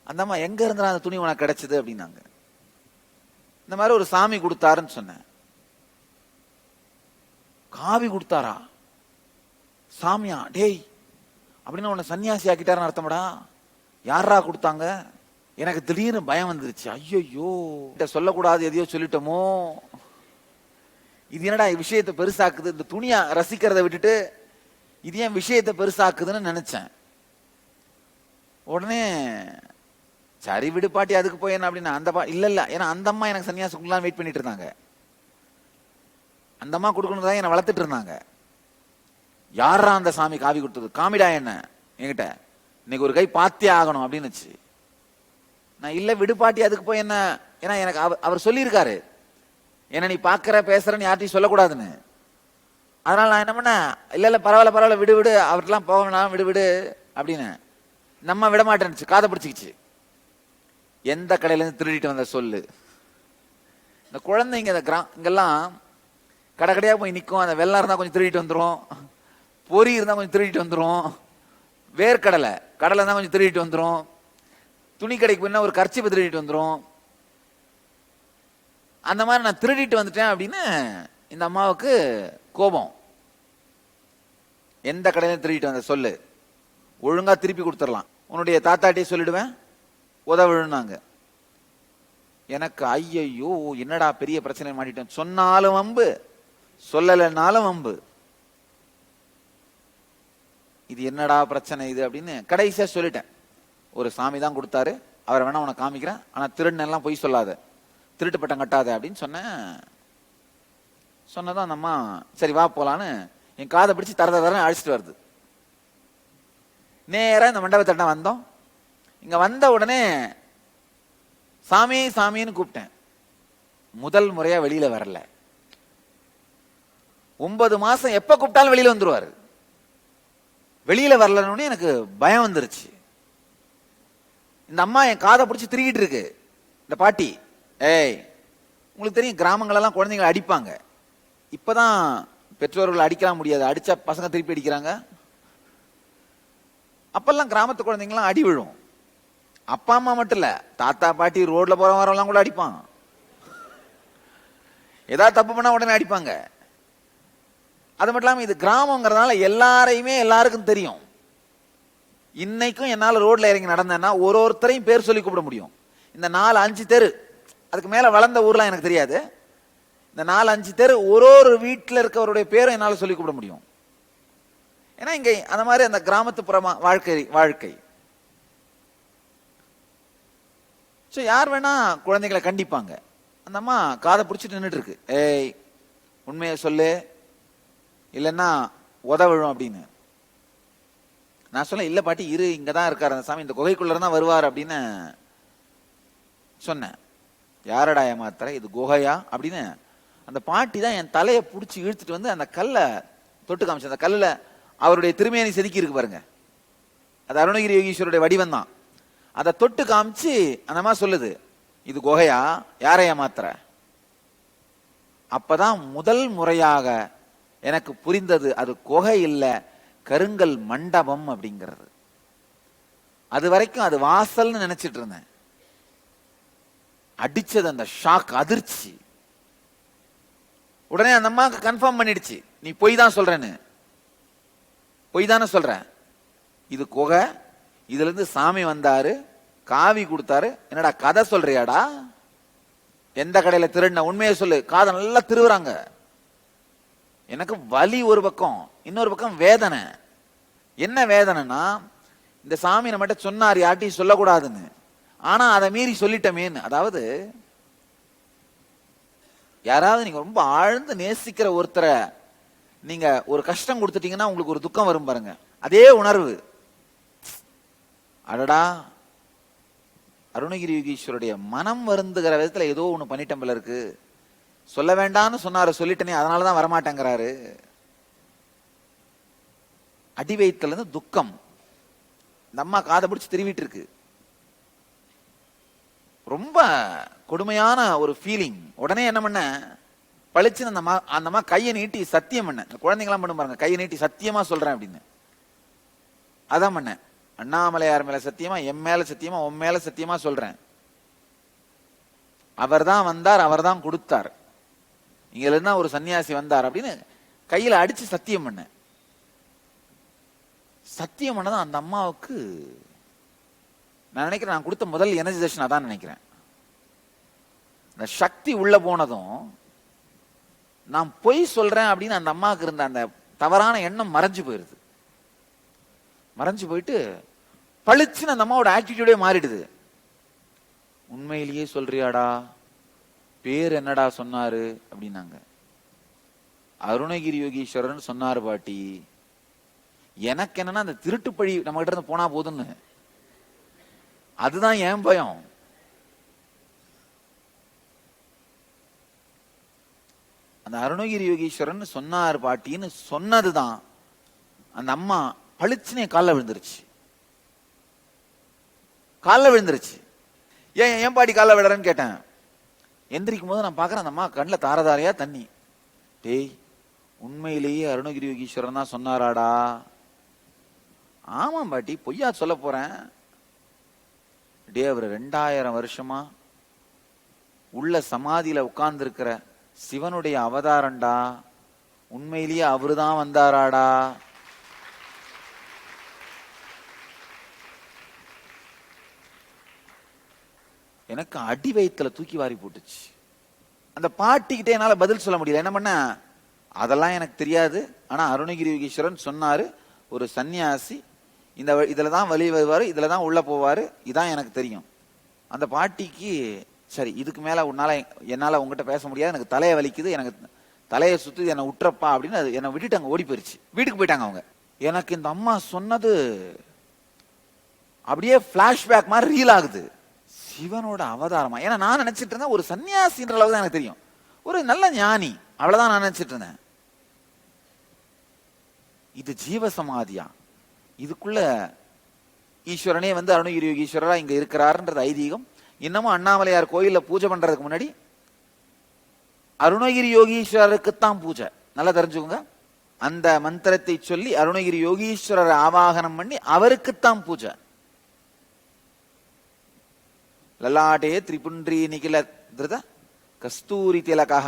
S1: அந்த அம்மா, எங்க இருந்தா அந்த துணி உனக்கு கிடைச்சது அப்படின்னாங்க. இந்த மாதிரி ஒரு சாமி கொடுத்தாருன்னு சொன்னேன். காவி கொடுத்தாரா, சாமியா, டேய் அப்படின்னு உன்னை சன்னியாசி ஆக்கிட்டாருன்னு அர்த்தம்டா. யாரா கொடுத்தாங்க? எனக்கு திடீர்னு பயம் வந்துருச்சு. ஐயோ சொல்லக்கூடாது, எதையோ சொல்லிட்டோமோ, இது என்னடா விஷயத்தை பெருசாக்குது, இந்த துணியா ரசிக்கிறத விட்டுட்டு இது ஏன் விஷயத்தை பெருசாக்குதுன்னு நினைச்சேன். உடனே சரி விடு பாட்டி, அதுக்கு போய் என்ன அப்படின்னா, அந்த இல்ல ஏன்னா அந்த அம்மா எனக்கு சன்னியாசி கொடுக்கலாம் வெயிட் பண்ணிட்டு இருந்தாங்க. அந்த அம்மா கொடுக்கணும் தான் என்னை வளர்த்துட்டு இருந்தாங்க. யாரா அந்த சாமி காவி கொடுத்தது, காமிடா என்ன என்கிட்ட, இன்னைக்கு ஒரு கை பாத்தியே ஆகணும் அப்படின்னு. நான் இல்ல விடு பாட்டி, அதுக்கு போய் என்ன, ஏன்னா எனக்கு அவர் சொல்லியிருக்காரு என்ன நீ பாக்குற பேசுறன்னு யார்ட்டையும் சொல்லக்கூடாதுன்னு. அதனால நான் என்ன பண்ண, இல்ல பரவாயில்ல விடு அவர்கிட்டலாம் போக வேணாம், விடு அப்படின்னு. நம்ம விட மாட்டேன்னுச்சு, காதை பிடிச்சிக்கிச்சு. எந்த கடையில இருந்து திருடிட்டு வந்த சொல்லு. இந்த குழந்தைங்க இங்கெல்லாம் கடையா போய் நிற்கும். அந்த வெள்ளம் இருந்தா கொஞ்சம் திருடிட்டு வந்துடும், பொறி இருந்தா கொஞ்சம் திருடிட்டு வந்துடும், வேர்க்கடலை இருந்தா கொஞ்சம் திருடிட்டு வந்துடும், துணி கடைக்கு போனா ஒரு கர்ச்சிப்பை திருடிட்டு வந்துடும். அந்த மாதிரி நான் திருடிட்டு வந்துட்டேன் அப்படின்னு இந்த அம்மாவுக்கு கோபம். எந்த கடையில திருடிட்டு வந்த சொல்லு, ஒழுங்கா திருப்பி கொடுத்துடலாம், உன்னுடைய தாத்தாட்டியே சொல்லிடுவேன், உதவுனாங்க. எனக்கு ஐயோ என்னடா பெரிய பிரச்சனை மாட்டிட்டேன், சொன்னாலும் வம்பு, சொல்லலைனாலும் வம்பு, இது என்னடா பிரச்சனை இது அப்படின்னு கடைசியா சொல்லிட்டேன். ஒரு சாமி தான் கொடுத்தாரு, அவரை வேணா உனக்கு காமிக்கிறேன், ஆனா திருடன் எல்லாம் பொய் சொல்லாத, திருட்டு பட்டம் கட்டாத அப்படின்னு சொன்னதான் அந்த அம்மா சரி வா போலான்னு என் காதை பிடிச்சி தர அழைச்சிட்டு வருது. நேரா இந்த மண்டபத்திட்ட வந்தோம். இங்க வந்த உடனே சாமின்னு கூப்பிட்டேன். முதல் முறையா வெளியில வரல. 9 மாசம் எப்ப கூப்பிட்டாலும் வெளியில வந்துருவாரு. வெளியில வரலன்னு எனக்கு பயம் வந்துருச்சு. இந்த அம்மா என் காதை பிடிச்சி திருகிட்டு இருக்கு. இந்த பாட்டி, ஏய் உங்களுக்கு தெரியும் கிராமங்களெல்லாம் குழந்தைங்களை அடிப்பாங்க. இப்பதான் பெற்றோர்கள் அடிக்கலாம் முடியாது, அடிச்சா பசங்க திருப்பி அடிக்கிறாங்க. அப்பெல்லாம் கிராமத்து குழந்தைங்கலாம் அடி விழும். அப்பா அம்மா மட்டும் இல்ல, தாத்தா பாட்டி ரோட்ல போற வரவெல்லாம் கூட அடிப்பான். ஏதாவது தப்பு பண்ணா உடனே அடிப்பாங்க. அது மட்டும் இல்லாம இது கிராமங்கிறதுனால எல்லாரையுமே எல்லாருக்கும் தெரியும். இன்னைக்கும் என்னால ரோட்ல இறங்கி நடந்தேன்னா ஒருத்தரையும் பேர் சொல்லி கூப்பிட முடியும். இந்த 4-5 தெரு, அதுக்கு மேல வளர்ந்த ஊர்லாம் எனக்கு தெரியாது. இந்த 4-5 தெரு ஒரு வீட்டில் இருக்கவருடைய பேரும் என்னால சொல்லி கூப்பிட முடியும். ஏன்னா இங்க அந்த மாதிரி அந்த கிராமத்துப்புறமா வாழ்க்கை. யார் வேணா குழந்தைகளை கண்டிப்பாங்க. அந்த அம்மா காதை பிடிச்சிட்டு நின்றுட்டு இருக்கு. ஏய், உண்மையை சொல்லு, இல்லைன்னா உதவிழும் அப்படின்னு. நான் சொல்ல, இல்ல பாட்டி இரு, இங்கதான் இருக்காரு அந்த சாமி, இந்த குகைக்குள்ளதான் வருவார் அப்படின்னு சொன்னேன். யாரடா ஏமாத்துற, இது குகையா அப்படின்னு. அந்த பாட்டி தான் என் தலையை பிடிச்சி இழுத்துட்டு வந்து அந்த கல்லை தொட்டு காமிச்சு. அந்த கல்லுல அவருடைய திருமேனி செதுக்கி இருக்கு பாருங்க, அது அருணகிரி யோகீஸ்வருடைய வடிவம் தான். அதை தொட்டு காமிச்சு அந்த மாதிரி சொல்லுது, இது குகையா, யாரை ஏமாத்துற. அப்பதான் முதல் முறையாக எனக்கு புரிந்தது, அது குகை இல்ல, கருங்கல் மண்டபம் அப்படிங்கிறது. அது வரைக்கும் அது வாசல்னு நினைச்சிட்டு இருந்தேன். அடிச்சது அந்த ஷாக், அதிர்ச்சி. உடனே அந்த அம்மாக்கு கன்ஃபார்ம் பண்ணிடுச்சு, நீ பொய் தான் சொல்றேன்னு. பொய் தானே சொல்ற, இது குகை, இதுல இருந்து சாமி வந்தாரு, காவி கொடுத்தாரு. என்னடா கதை சொல்றியாடா, எந்த கடையில திருடின, உண்மையை சொல்லு. காதை நல்லா திருவுறாங்க. எனக்கு வலி ஒரு பக்கம், இன்னொரு பக்கம் வேதனை. என்ன வேதனைனா, இந்த சாமி நம்மகிட்ட சொன்னார் யார்ட்டையும் சொல்லக்கூடாதுன்னு, ஆனா அதை மீறி சொல்லிட்டமேன்னு. அதாவது யாராவது நீங்க ரொம்ப ஆழ்ந்து நேசிக்கிற ஒருத்தரை நீங்க ஒரு கஷ்டம் கொடுத்துட்டீங்கன்னா உங்களுக்கு ஒரு துக்கம் வரும் பாருங்க, அதே உணர்வு. அடடா, அருணகிரி யோகீஸ்வருடைய மனம் வருந்துகிற விதத்துல ஏதோ ஒண்ணு பண்ணிட்டம் போல இருக்கு. சொல்ல வேண்டாம்னு சொன்னாரு, சொல்லிட்டனே, அதனாலதான் வரமாட்டேங்கிறாரு. அடி வயிற்றுல இருந்து துக்கம். இந்த அம்மா காதை பிடிச்சு திருவிட்டு இருக்கு. ரொம்ப கொடுமையான ஒரு ஃபீலிங். உடனே என்ன பண்ண, பழிச்சு அந்த அம்மா கையை நீட்டி சத்தியம் பண்ண. குழந்தைங்களாம் பண்ண பாருங்க, கையை நீட்டி சத்தியமா சொல்றேன் அப்படின்னு. அதான் பண்ண. அண்ணாமலையார் மேல சத்தியமா, என் மேல சத்தியமா, உன் மேல சத்தியமா சொல்றேன், அவர் தான் வந்தார், அவர் தான் கொடுத்தார், இங்க இருந்தா ஒரு சன்னியாசி வந்தார் அப்படின்னு கையில அடிச்சு சத்தியம் பண்ண. சத்தியம் பண்ணதான் அந்த அம்மாவுக்கு நான் நினைக்கிறேன், நான் கொடுத்த முதல் எனர்ஜைசேஷன் அதான் நினைக்கிறேன். அந்த சக்தி உள்ள போனதும் நான் பொய் சொல்றேன் அப்படின்னு அந்த அம்மாவுக்கு இருந்த அந்த தவறான எண்ணம் மறைஞ்சு போயிருது. மறைஞ்சு போயிட்டு பளிச்சுன்னு அந்த அம்மாவோட ஆட்டிடியூடே மாறிடுது. உண்மையிலேயே சொல்றியாடா, பேர் என்னடா சொன்னாரு அப்படின்னாங்க. அருணகிரி யோகீஸ்வரன் சொன்னாரு பாட்டி. எனக்கு என்னன்னா அந்த திருட்டு பழி நம்ம கிட்ட இருந்து போனா போதுன்னு, அதுதான் ஏன் பயம். அந்த அருணகிரி யோகீஸ்வரன் சொன்னார் பாட்டின்னு சொன்னதுதான் அந்த அம்மா பளிச்சுனே காலில் விழுந்துருச்சு. காலில் விழுந்துருச்சு. ஏன் பாட்டி காலில் விடுறேன்னு கேட்டேன். எந்திரிக்கும் போது நான் பாக்குறேன், அந்த அம்மா கண்ணில் தாரதாரையா தண்ணி. டேய், உண்மையிலேயே அருணகிரி யோகீஸ்வரன் தான் சொன்னாராடா? ஆமாம் பாட்டி, பொய்யா சொல்ல போறேன். டே, அவர் 2000 வருஷமா உள்ள சமாதியில உட்கார்ந்து இருக்கிற சிவனுடைய அவதாரண்டா, உண்மையிலேயே அவருதான் வந்தாராடா? எனக்கு அடி வயித்துல தூக்கி வாரி போட்டுச்சு. அந்த பாட்டிக்கிட்டே என்னால பதில் சொல்ல முடியல. என்ன பண்ண, அதெல்லாம் எனக்கு தெரியாது, ஆனா அருணகிரி யோகீஸ்வரன் சொன்னாரு, ஒரு சன்னியாசி இதுலதான் வெளியே வருவாரு, இதுலதான் உள்ள போவாரு, இதான் எனக்கு தெரியும். அந்த பாட்டிக்கு சரி, இதுக்கு மேல என்னால உங்ககிட்ட பேச முடியாது, எனக்கு தலையை வலிக்குது, எனக்கு தலையை சுத்துது, என்னை விட்டுறப்பா அப்படின்னு என்னை விட்டுட்டு அங்க ஓடி போயிருச்சு. வீட்டுக்கு போயிட்டாங்க அவங்க. எனக்கு இந்த அம்மா சொன்னது அப்படியே பிளாஷ்பேக் மாதிரி ரீல் ஆகுது. சிவனோட அவதாரமா? ஏன்னா நான் நினைச்சிட்டு இருந்தேன் ஒரு சன்னியாசின்ற அளவுக்கு தான் எனக்கு தெரியும், ஒரு நல்ல ஞானி, அவ்வளவுதான் நான் நினைச்சிட்டு இருந்தேன். இது ஜீவசமாதியா? இதுக்குள்ள ஈஸ்வரனே வந்து அருணகிரி யோகீஸ்வரரா இங்க இருக்கிறாருன்றது ஐதீகம். இன்னமும் அண்ணாமலையார் கோயில்ல பூஜை பண்றதுக்கு முன்னாடி அருணகிரி யோகீஸ்வரருக்குத்தான் பூஜை. நல்லா தெரிஞ்சுக்கோங்க. அந்த மந்திரத்தை சொல்லி அருணகிரி யோகீஸ்வரர் ஆவாகனம் பண்ணி அவருக்குத்தான் பூஜை. லலாட்டே திரிபுண்ட்ரி நிகில திருத கஸ்தூரி திலகா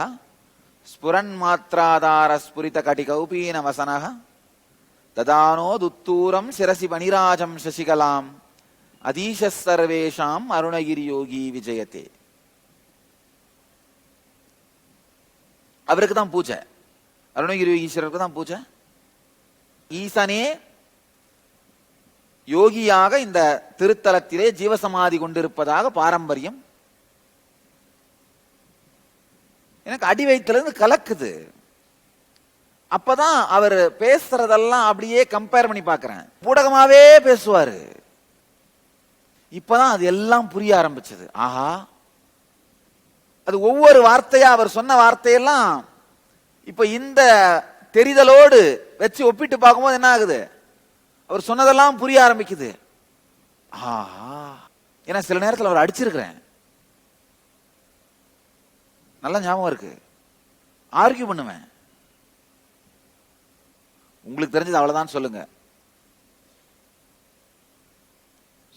S1: ஸ்புரன் மாத்ராதார ஸ்புரித கடி கௌபீன வசனக ததானோ துத்தூரம் சிரசி பணிராஜம் சசிகலாம் அதீஷ சர்வேஷாம் அருணகிரி யோகி விஜயத்தே. அவருக்கு தான் பூஜை, அருணகிரி ஈஸ்வரருக்கு தான் பூஜை. ஈசனே யோகியாக இந்த திருத்தலத்திலே ஜீவசமாதி கொண்டிருப்பதாக பாரம்பரியம். எனக்கு அடி வயிற்றிலிருந்து கலக்குது. அப்பதான் அவர் பேசுறதெல்லாம் அப்படியே கம்பேர் பண்ணி பார்க்கிறேன். பூடகமாவே பேசுவாரு. இப்பதான் அது எல்லாம் புரிய ஆரம்பிச்சது. ஆஹா, அது ஒவ்வொரு வார்த்தையா அவர் சொன்ன வார்த்தையெல்லாம் இப்ப இந்த தெரிதலோடு வச்சு ஒப்பிட்டு பார்க்கும்போது என்ன ஆகுது, அவர் சொன்னதெல்லாம் புரிய ஆரம்பிக்குது. ஆஹா, ஏன்னா சில நேரத்தில் அவர் அடிச்சிருக்கிறேன், நல்ல ஞாபகம் இருக்கு. ஆர்கியூ பண்ணுவேன். உங்களுக்கு தெரிஞ்சது அவ்வளவுதான் சொல்லுங்க.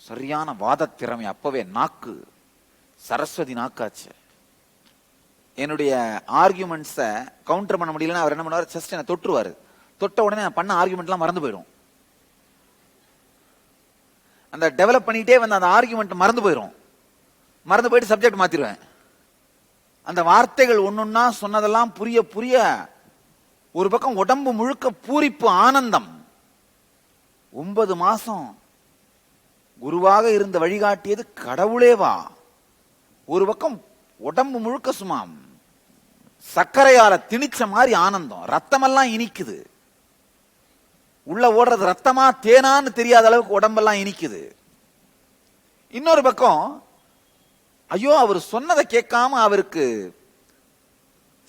S1: சரியான வாத திறமை அப்பவே. நாக்கு சரஸ்வதி நாக்காச்சு. என்னுடைய ஆர்கியூமெண்ட்ஸை கவுண்டர் பண்ண முடியலன்னா அவர் என்ன பண்ணுவார், ஜஸ்ட் என்ன தொட்டுருவாரு. தொட்ட உடனே நான் பண்ண ஆர்கியூமெண்ட்லாம் மறந்து போயிடும். அந்த டெவலப் பண்ணிட்டே வந்து அந்த ஆர்கியூமெண்ட் மறந்து போயிடும். மறந்து போயிட்டு சப்ஜெக்ட் மாத்திருவேன். அந்த வார்த்தைகள் ஒன்னொன்னா சொன்னதெல்லாம் புரிய புரிய ஒரு பக்கம் உடம்பு முழுக்க பூரிப்பு, ஆனந்தம். 9 மாசம் குருவாக இருந்த வழிகாட்டியது கடவுளேவா. ஒரு பக்கம் உடம்பு முழுக்க சும்மா சர்க்கரையால திணிச்ச மாதிரி ஆனந்தம். ரத்தமெல்லாம் இனிக்குது. உள்ள ஓடுறது ரத்தமா தேனான்னு தெரியாத அளவுக்கு உடம்பெல்லாம் இனிக்குது. இன்னொரு பக்கம் ஐயோ, அவர் சொன்னதை கேட்காம அவருக்கு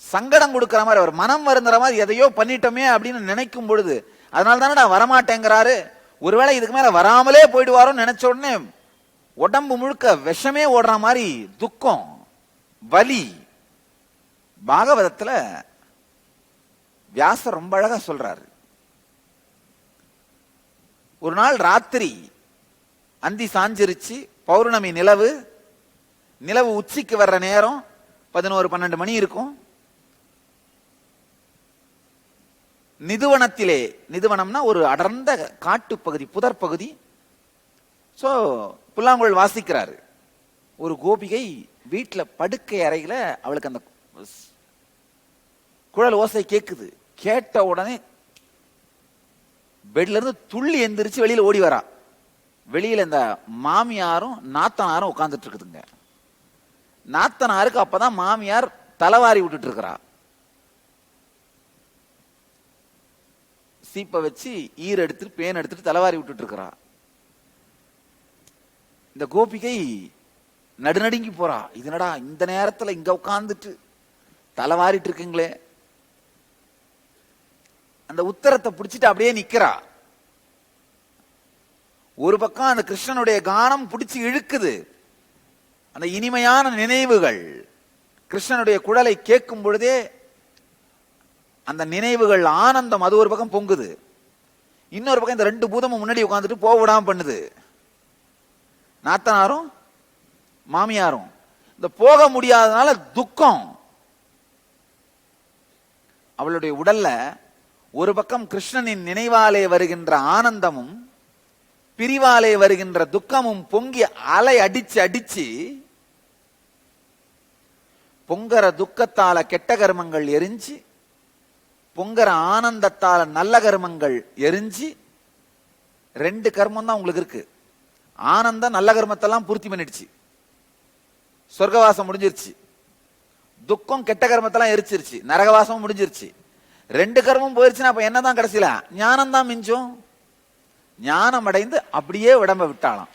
S1: சங்கடம் கொடுக்கிற மாதிரி, அவர் மனம் வருந்துற மாதிரி எதையோ பண்ணிட்டோமே அப்படின்னு நினைக்கும் பொழுது, அதனால தானே வரமாட்டேங்கிறாரு, ஒருவேளை இதுக்கு மேல வராமலே போயிடுவாரோன்னு நினைச்ச உடனே உடம்பு முழுக்க விஷமே ஓடுற மாதிரி துக்கம், வலி. பாகவதத்துல வியாசர் ரொம்ப அழகா சொல்றாரு. ஒரு நாள் ராத்திரி அந்தி சாஞ்சிருச்சு, பௌர்ணமி நிலவு உச்சிக்கு வர்ற நேரம் 11-12 மணி இருக்கும். நிதுவனத்திலே, நிதுவனம்னா ஒரு அடர்ந்த காட்டு பகுதி, புதர் பகுதி. சோ புல்லாங்குழல் வாசிக்கிறாரு. ஒரு கோபிகை வீட்டுல படுக்கை அறையில அவளுக்கு அந்த குழல் ஓசை கேக்குது. கேட்ட உடனே பெட்ல இருந்து துள்ளி எந்திரிச்சு வெளியில ஓடி வரா. வெளியில இந்த மாமியாரும் நாத்தனாரும் உட்கார்ந்துட்டு இருக்குதுங்க. நாத்தனாருக்கு அப்பதான் மாமியார் தலைவாரி விட்டுட்டு இருக்கிறா. சீப்பை வச்சு ஈர் எடுத்துட்டு பேன் எடுத்துட்டு தலைவாரி விட்டுட்டு இருக்கிறா. இந்த கோபிகை நடுநடுங்கி போறா. இதுனடா இந்த நேரத்துல இங்க உட்கார்ந்துட்டு தலைவாரிட்டு இருக்குங்களே. அந்த உத்தரத்தை பிடிச்சிட்டு அப்படியே நிக்கிறா. ஒரு பக்கம் அந்த கிருஷ்ணனுடைய கானம் பிடிச்சு இழுக்குது. அந்த இனிமையான நினைவுகள், கிருஷ்ணனுடைய குழலை கேட்கும் பொழுதே அந்த நினைவுகள், ஆனந்தம், அது ஒரு பக்கம் பொங்குது. இன்னொரு பக்கம் இந்த 2 பூதமும் முன்னாடி உட்காந்துட்டு போக விடாம பண்ணுது. நாத்தனாரும் மாமியாரும். இந்த போக முடியாதனால துக்கம். அவளுடைய உடல்ல ஒரு பக்கம் கிருஷ்ணனின் நினைவாலே வருகின்ற ஆனந்தமும் பிரிவாலே வருகின்ற துக்கமும் பொங்கி அலை அடிச்சு அடிச்சு, பொங்கற துக்கத்தால கெட்ட கர்மங்கள் எரிஞ்சு, பொங்கற ஆனந்தத்தால நல்ல கர்மங்கள் எரிஞ்சு, 2 கர்மம் தான் உங்களுக்கு இருக்கு. ஆனந்தம் நல்ல கர்மத்தெல்லாம் பூர்த்தி பண்ணிடுச்சு, சொர்க்கவாசம் முடிஞ்சிருச்சு. துக்கம் கெட்ட கர்மத்தெல்லாம் எரிச்சிருச்சு, நரகவாசம் முடிஞ்சிருச்சு. 2 கர்மம் போயிருச்சுன்னா அப்ப என்னதான் கடைசியில ஞானம் தான் மிஞ்சும். ஞானம் அடைந்து அப்படியே உடம்ப விட்டாளாம்.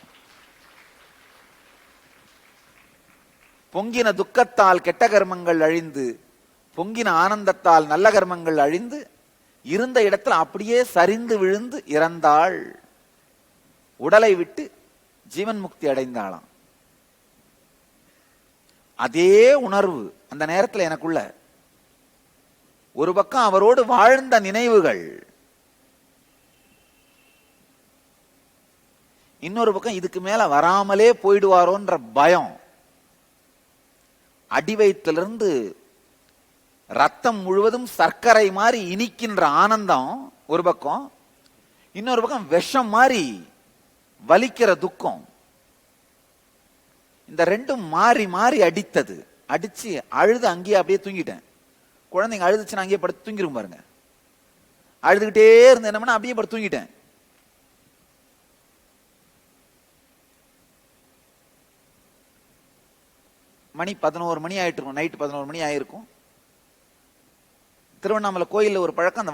S1: பொங்கின துக்கத்தால் கெட்ட கர்மங்கள் அழிந்து, பொங்கின ஆனந்தத்தால் நல்ல கர்மங்கள் அழிந்து, இருந்த இடத்துல அப்படியே சரிந்து விழுந்து இறந்தாள். உடலை விட்டு ஜீவன் முக்தி அடைந்தாளாம். அதே உணர்வு அந்த நேரத்தில் எனக்குள்ள. ஒரு பக்கம் அவரோடு வாழ்ந்த நினைவுகள், இன்னொரு பக்கம் இதுக்கு மேல வராமலே போயிடுவாரோன்ற பயம். அடி வயிற்றிலிருந்து ரத்தம் முழுவதும் சர்க்கரை மாதிரி இனிக்கின்ற ஆனந்தம் ஒரு பக்கம், இன்னொரு பக்கம் விஷம் மாதிரி வலிக்கிற துக்கம். இந்த ரெண்டும் மாறி மாறி அடித்தது. அடிச்சு அழுது அங்கேயே அப்படியே தூங்கிட்டேன். குழந்தைங்க அழுதுச்சுன்னா அங்கேயே படுத்து தூங்கிரும் பாருங்க. அழுதுகிட்டே இருந்து என்ன பண்ண அப்படியே படுத்து தூங்கிட்டேன். மணி 11 மணி ஆயிட்டு இருக்கும். நைட்டு 11 மணி ஆயிருக்கும். திருவண்ணாமலை கோயில்ல ஒரு பழக்கம், அந்த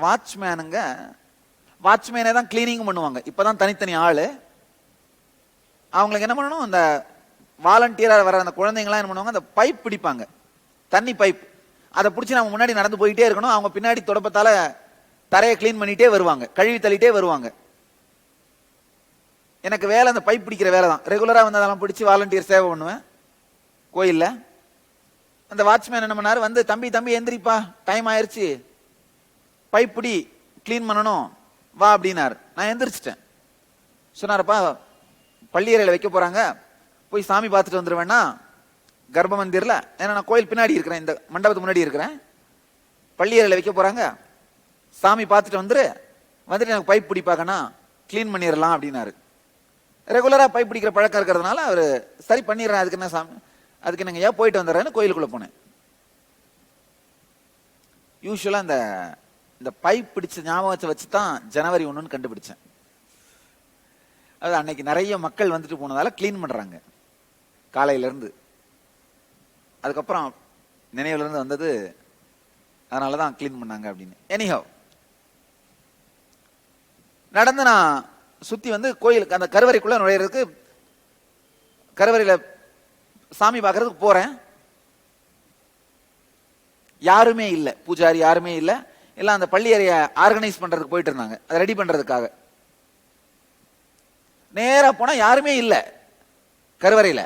S1: வாட்ச்மேனே தான் கிளீனிங் பண்ணுவாங்க. இப்பதான் தனித்தனி ஆளு. அவங்களுக்கு என்ன பண்ணணும், அந்த வாலண்டியரா வர அந்த குழந்தைங்களாம் என்ன பண்ணுவாங்க, அந்த பைப் பிடிப்பாங்க, தண்ணி பைப். அதை பிடிச்சி நம்ம முன்னாடி நடந்து போயிட்டே இருக்கணும். அவங்க பின்னாடி தொடப்பத்தால தரையை கிளீன் பண்ணிட்டே வருவாங்க, கழுவி தள்ளிட்டே வருவாங்க. எனக்கு வேலை அந்த பைப் பிடிக்கிற வேலை தான். ரெகுலரா வந்து அதெல்லாம் பிடிச்சி வாலண்டியர் சேவை பண்ணுவேன் கோயில்ல. அந்த வாட்ச்மேன் என்ன பண்ணாரு, வந்து தம்பி தம்பி எந்திரிப்பா, டைம் ஆயிருச்சு, பைப் பிடி, கிளீன் பண்ணணும், வா அப்படின்னாரு. நான் எந்திரிச்சிட்டேன். சொன்னாரப்பா, பள்ளியறையில வைக்க போறாங்க, போய் சாமி பார்த்துட்டு வந்துருவேன்னா கர்ப்ப மந்திர்ல. ஏன்னா நான் கோயில் பின்னாடி இருக்கிறேன், இந்த மண்டபத்துக்கு முன்னாடி இருக்கிறேன். பள்ளியறையில வைக்க போறாங்க, சாமி பார்த்துட்டு வந்துட்டு எனக்கு பைப் பிடிப்பாக்கன்னா கிளீன் பண்ணிடலாம் அப்படின்னாரு. ரெகுலரா பைப் பிடிக்கிற பழக்கம் இருக்கிறதுனால அவரு சரி பண்ணிடுறேன், அதுக்கு என்ன சாமி, அதுக்கு என்னங்க ஏன் போயிட்டு வந்துடுறேன்னு கோயிலுக்குள்ள போனேன். யூஸ்வலா இந்த பைப் பிடிச்ச ஞாபகத்தை வச்சுதான் ஜனவரி 1 கண்டுபிடிச்சேன். அது அன்னைக்கு நிறைய மக்கள் வந்துட்டு போனதால கிளீன் பண்றாங்க காலையில இருந்து. அதுக்கப்புறம் நினைவுல இருந்து வந்தது, அதனாலதான் கிளீன் பண்ணாங்க அப்படின்னு. எனிஹவ், நடந்து நான் சுத்தி வந்து கோயிலுக்கு அந்த கருவறைக்குள்ள நுழையிறதுக்கு, கருவறையில சாமி பார்க்கறதுக்கு போறேன். யாருமே இல்ல, பூஜாரி யாருமே இல்ல. எல்லாம் அந்த பள்ளி அறைய ஆர்கனைஸ் பண்றதுக்கு போயிட்டு இருந்தாங்க, அதை ரெடி பண்றதுக்காக. நேரா போனா யாருமே இல்ல கருவறையில.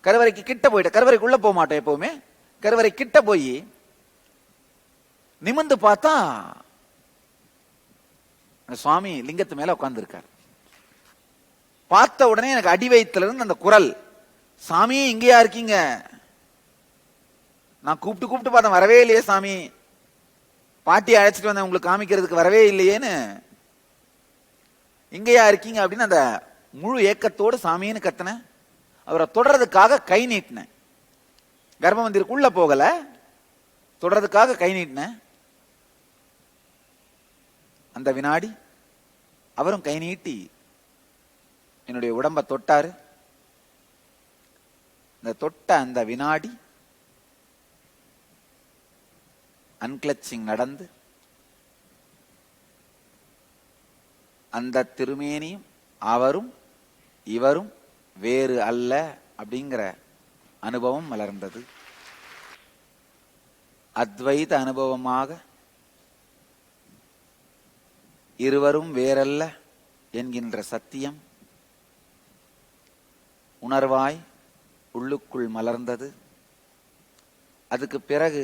S1: கருவறைக்கு கிட்ட போயிட்ட, கருவறைக்குள்ள போக மாட்டேன் எப்பவுமே. கருவறை கிட்ட போய் நிமிர்ந்து பார்த்தா சுவாமி லிங்கத்து மேல உட்கார்ந்து இருக்கார். பார்த்த உடனே எனக்கு அடி வயித்துல இருந்து அந்த குரல், சாமி இங்கேயா இருக்கீங்க? நான் கூப்பிட்டு பார்த்தேன், வரவே இல்லையே சாமி. பாட்டி அழைச்சிட்டு வந்தேன், உங்களுக்கு காமிக்கிறதுக்கு வரவே இல்லையேன்னு. இங்கேயா இருக்கீங்க அப்படின்னு அந்த முழு ஏக்கத்தோடு சாமின்னு கத்தினேன். அவரை தொடர்றதுக்காக கை நீட்டினேன். கர்ப்ப மந்திருக்குள்ள போகல, தொடர்றதுக்காக கை நீட்டினேன். அந்த வினாடி அவரும் கை நீட்டி என்னுடைய உடம்ப தொட்டாரு. இந்த தொட்ட அந்த வினாடி அன்கிளச்சிங் நடந்து அந்த திருமேனியும் அவரும் இவரும் வேறு அல்ல அப்படிங்கிற அனுபவம் மலர்ந்தது. அத்வைத அனுபவமாக இருவரும் வேறல்ல என்கின்ற சத்தியம் உணர்வாய் உள்ளுக்குள் மலர்ந்தது. அதுக்கு பிறகு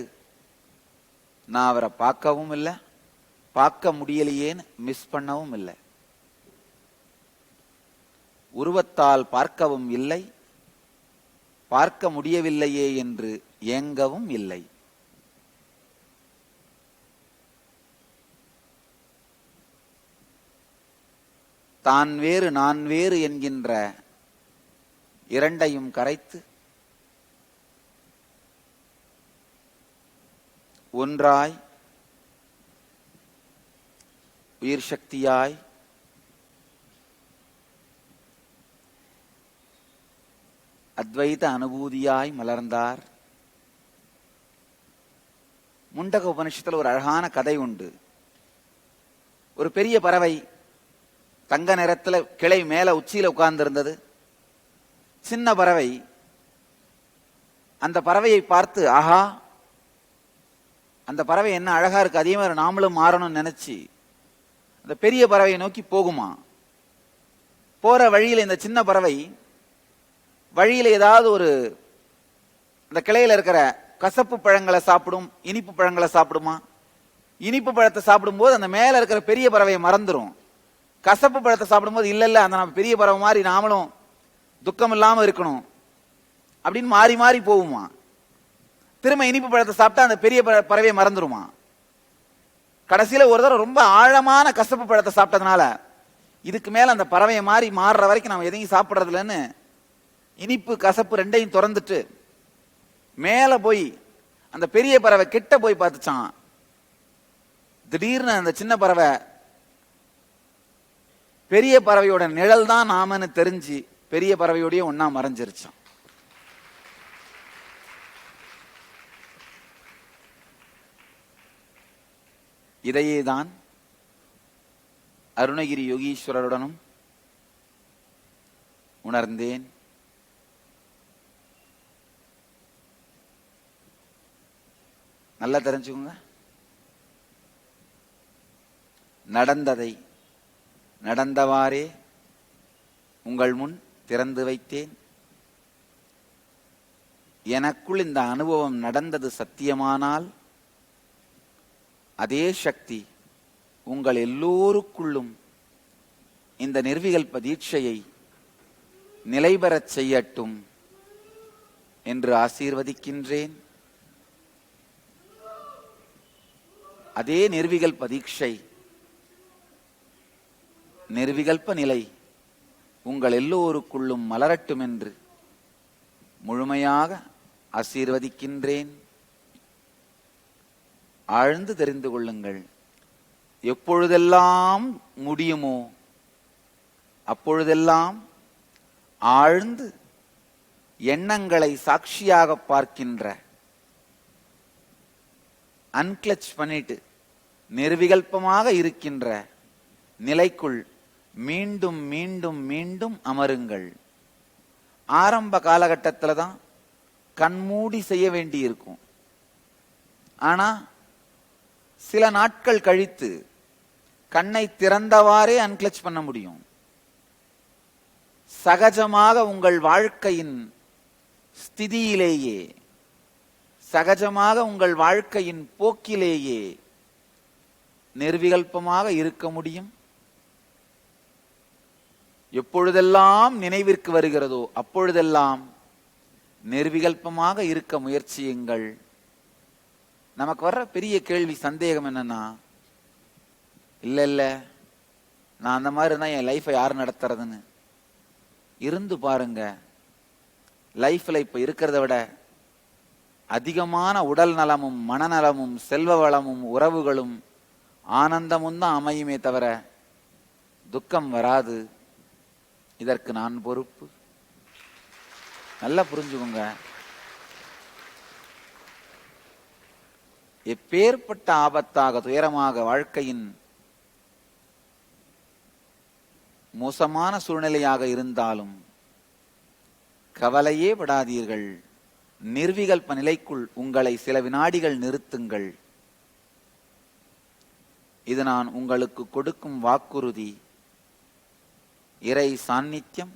S1: நான் அவரை பார்க்கவும் இல்லை, பார்க்க முடியலையேன்னு மிஸ் பண்ணவும் இல்லை. உருவத்தால் பார்க்கவும் இல்லை, பார்க்க முடியவில்லையே என்று ஏங்கவும் இல்லை. தான் வேறு நான் வேறு என்கின்ற இரண்டையும் கரைத்து ஒன்றாய் உயிர் சக்தியாய் அத்வைத அனுபூதியாய் மலர்ந்தார். முண்டக உபனிஷத்துல ஒரு அழகான கதை உண்டு. ஒரு பெரிய பறவை தங்க நிறத்துல கிளை மேல உச்சியில உட்கார்ந்து இருந்தது. சின்ன பறவை அந்த பறவையை பார்த்து, ஆஹா அந்த பறவை என்ன அழகா இருக்கு, அதே மாதிரி நாமளும் மாறணும்னு நினைச்சு அந்த பெரிய பறவையை நோக்கி போகுமா. போற வழியில இந்த சின்ன பறவை வழியில ஏதாவது ஒரு அந்த கிளையில இருக்கிற கசப்பு பழங்களை சாப்பிடும், இனிப்பு பழங்களை சாப்பிடுமா. இனிப்பு பழத்தை சாப்பிடும்போது அந்த மேல இருக்கிற பெரிய பறவையை மறந்துடும். கசப்பு பழத்தை சாப்பிடும்போது இல்ல இல்ல அந்த நம்ம பெரிய பறவை மாதிரி நாமளும் துக்கம் இல்லாம இருக்கணும் அப்படின்னு மாறி மாறி போகுமா. திரும்ப இனிப்பு பழத்தை சாப்பிட்டா அந்த பெரிய பறவையை மறந்துருமா. கடைசியில ஒரு தடவை ரொம்ப ஆழமான கசப்பு பழத்தை சாப்பிட்டதுனால இதுக்கு மேல அந்த பறவையை மாதிரி மாறுற வரைக்கும் நம்ம எதையும் சாப்பிட்றது இல்லைன்னு இனிப்பு கசப்பு ரெண்டையும் திறந்துட்டு மேல போய் அந்த பெரிய பறவை கிட்ட போய் பார்த்துச்சான். திடீர்னு அந்த சின்ன பறவை பெரிய பறவையோட நிழல் தான் நாமன்னு தெரிஞ்சு பெரிய பறவையோடய ஒன்னா மறைஞ்சிருச்சான். இதையே தான் அருணகிரி யோகீஸ்வரருடனும் உணர்ந்தேன். நல்லா தெரிஞ்சுக்கோங்க. நடந்ததை நடந்தவாறே உங்கள் முன் திறந்து வைத்தேன். எனக்குள் இந்த அனுபவம் நடந்தது சத்தியமானால் அதே சக்தி உங்கள் எல்லோருக்குள்ளும் இந்த நிர்விகல்ப தீட்சையை நிலைபெறச் செய்யட்டும் என்று ஆசீர்வதிக்கின்றேன். அதே நிர்விகல்ப தீட்சை, நிர்விகல்ப நிலை உங்கள் எல்லோருக்குள்ளும் மலரட்டும் என்று முழுமையாக ஆசீர்வதிக்கின்றேன். ஆழ்ந்து தெரிந்து கொள்ளுங்கள். எப்பொழுதெல்லாம் முடியுமோ அப்பொழுதெல்லாம் ஆழ்ந்து எண்ணங்களை சாட்சியாக பார்க்கின்ற, அன்கிளச் பண்ணிட்டு நிர்விகல்பமாக இருக்கின்ற நிலைக்குள் மீண்டும் மீண்டும் மீண்டும் அமருங்கள். ஆரம்ப காலகட்டத்தில் தான் கண்மூடி செய்ய வேண்டி இருக்கும். ஆனா சில நாட்கள் கழித்து கண்ணை திறந்தவாறே அன்கிளச் பண்ண முடியும். சகஜமாக உங்கள் வாழ்க்கையின் ஸ்திதியிலேயே, சகஜமாக உங்கள் வாழ்க்கையின் போக்கிலேயே நிர்விகல்பமாக இருக்க முடியும். எப்பொழுதெல்லாம் நினைவிற்கு வருகிறதோ அப்பொழுதெல்லாம் நிர்விகல்பமாக இருக்க முயற்சியுங்கள். நமக்கு வர்ற பெரிய கேள்வி, சந்தேகம் என்னன்னா, இல்ல நான் அந்த மாதிரி இருந்தா என் லைஃபை யார் நடத்துறதுன்னு. இருந்து பாருங்க. லைஃப்ல இப்ப இருக்கிறத விட அதிகமான உடல் நலமும் மனநலமும் செல்வ வளமும் உறவுகளும் ஆனந்தமும் தான் அமையுமே தவிர துக்கம் வராது. இதற்கு நான் பொறுப்பு. நல்லா புரிஞ்சுக்கோங்க. எப்பேற்பட்ட ஆபத்தாக துயரமாக வாழ்க்கையின் மோசமான சூழ்நிலையாக இருந்தாலும் கவலையே படாதீர்கள். நிர்விகல்ப நிலைக்குள் உங்களை சில வினாடிகள் நிறுத்துங்கள். இது நான் உங்களுக்கு கொடுக்கும் வாக்குறுதி. இறை சாநித்தியம்,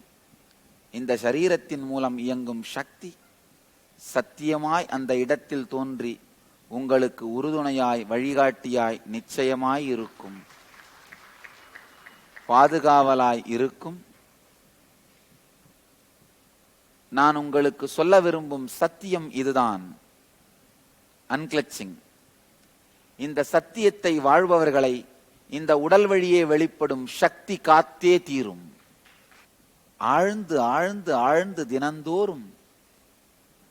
S1: இந்த சரீரத்தின் மூலம் இயங்கும் சக்தி சத்தியமாய் அந்த இடத்தில் தோன்றி உங்களுக்கு உறுதுணையாய் வழிகாட்டியாய் நிச்சயமாய் இருக்கும், பாதுகாவலாய் இருக்கும். நான் உங்களுக்கு சொல்ல விரும்பும் சத்தியம் இதுதான், அன்கிளச்சிங். இந்த சத்தியத்தை வாழ்பவர்களை இந்த உடல் வழியே வெளிப்படும் சக்தி காத்தே தீரும். ஆழ்ந்து ஆழ்ந்து ஆழ்ந்து தினந்தோறும்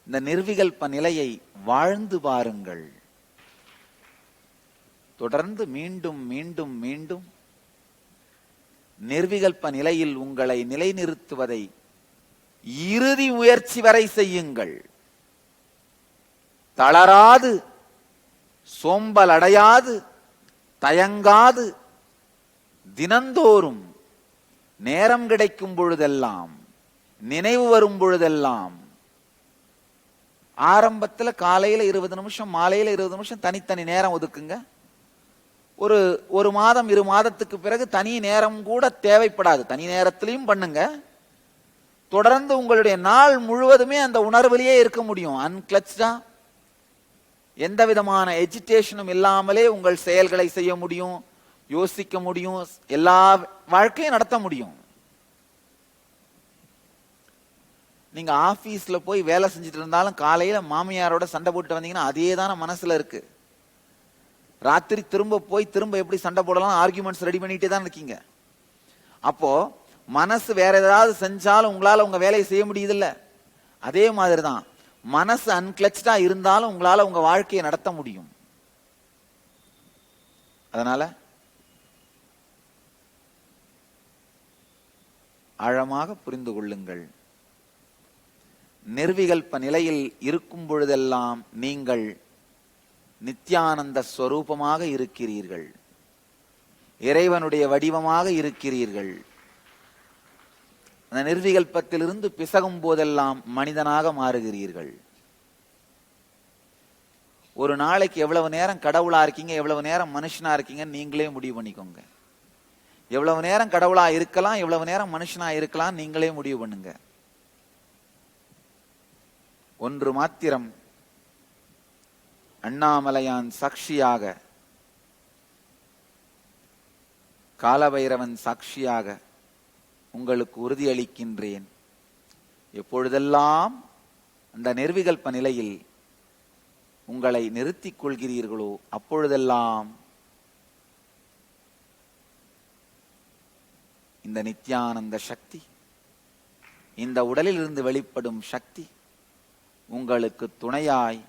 S1: இந்த நிர்விகல்ப நிலையை வாழ்ந்து பாருங்கள். தொடர்ந்து மீண்டும் மீண்டும் மீண்டும் நிர்விகல்ப நிலையில் உங்களை நிலைநிறுத்துவதை இறுதி முயற்சி வரை செய்யுங்கள். தளராது, சோம்பல் அடையாது, தயங்காது, தினந்தோறும் நேரம் கிடைக்கும் பொழுதெல்லாம், நினைவு வரும் பொழுதெல்லாம், ஆரம்பத்துல காலையில 20 நிமிஷம், மாலையில 20 நிமிஷம் தனித்தனி நேரம் ஒதுக்குங்க. ஒரு மாதம் 2 மாதத்துக்கு பிறகு தனி நேரம் கூட தேவைப்படாது. தனி நேரத்திலையும் பண்ணுங்க. தொடர்ந்து உங்களுடைய நாள் முழுவதுமே அந்த உணர்விலேயே இருக்க முடியும். அன்கிளச்டா, எந்த விதமான எஜிடேஷனும் இல்லாமலே உங்கள் செயல்களை செய்ய முடியும், யோசிக்க முடியும், எல்லா வாழ்க்கையும் நடத்த முடியும். நீங்க ஆபீஸ்ல போய் வேலை செஞ்சுட்டு இருந்தாலும் காலையில மாமியாரோட சண்டை போட்டு வந்தீங்கன்னா அதே தானே மனசுல இருக்கு. ராத்திரி திரும்ப போய் திரும்ப எப்படி சண்டை போடலாம் ஆர்குமெண்ட்ஸ் ரெடி பண்ணிட்டே தான் இருக்கீங்க. அப்போ மனசு வேற ஏதாவது செஞ்சாலும் உங்களால உங்க வேலையை செய்ய முடியுதுல்ல. அதே மாதிரிதான் மனசு அன்கிளச்டா இருந்தாலும் உங்களால உங்க வாழ்க்கையை நடத்த முடியும். அதனால ஆழமாக புரிந்து கொள்ளுங்கள். நிர்விகல்ப நிலையில் இருக்கும் பொழுதெல்லாம் நீங்கள் நித்யானந்த ஸ்வரூபமாக இருக்கிறீர்கள், இறைவனுடைய வடிவமாக இருக்கிறீர்கள். அந்த நிர்விகல்பத்திலிருந்து பிசகும் போதெல்லாம் மனிதனாக மாறுகிறீர்கள். ஒரு நாளைக்கு எவ்வளவு நேரம் கடவுளா இருக்கீங்க, எவ்வளவு நேரம் மனுஷனா இருக்கீங்க நீங்களே முடிவு பண்ணிக்கோங்க. எவ்வளவு நேரம் கடவுளா இருக்கலாம், எவ்வளவு நேரம் மனுஷனா இருக்கலாம் நீங்களே முடிவு பண்ணுங்க. ஒன்று மாத்திரம் அண்ணாமலையான் சாட்சியாக, காலபைரவன் சாட்சியாக உங்களுக்கு உறுதியளிக்கின்றேன். எப்பொழுதெல்லாம் அந்த நிர்விகல்ப நிலையில் உங்களை நிறுத்திக் கொள்கிறீர்களோ அப்பொழுதெல்லாம் இந்த நித்யானந்த சக்தி, இந்த உடலில் இருந்து வெளிப்படும் சக்தி உங்களுக்கு துணையாய்,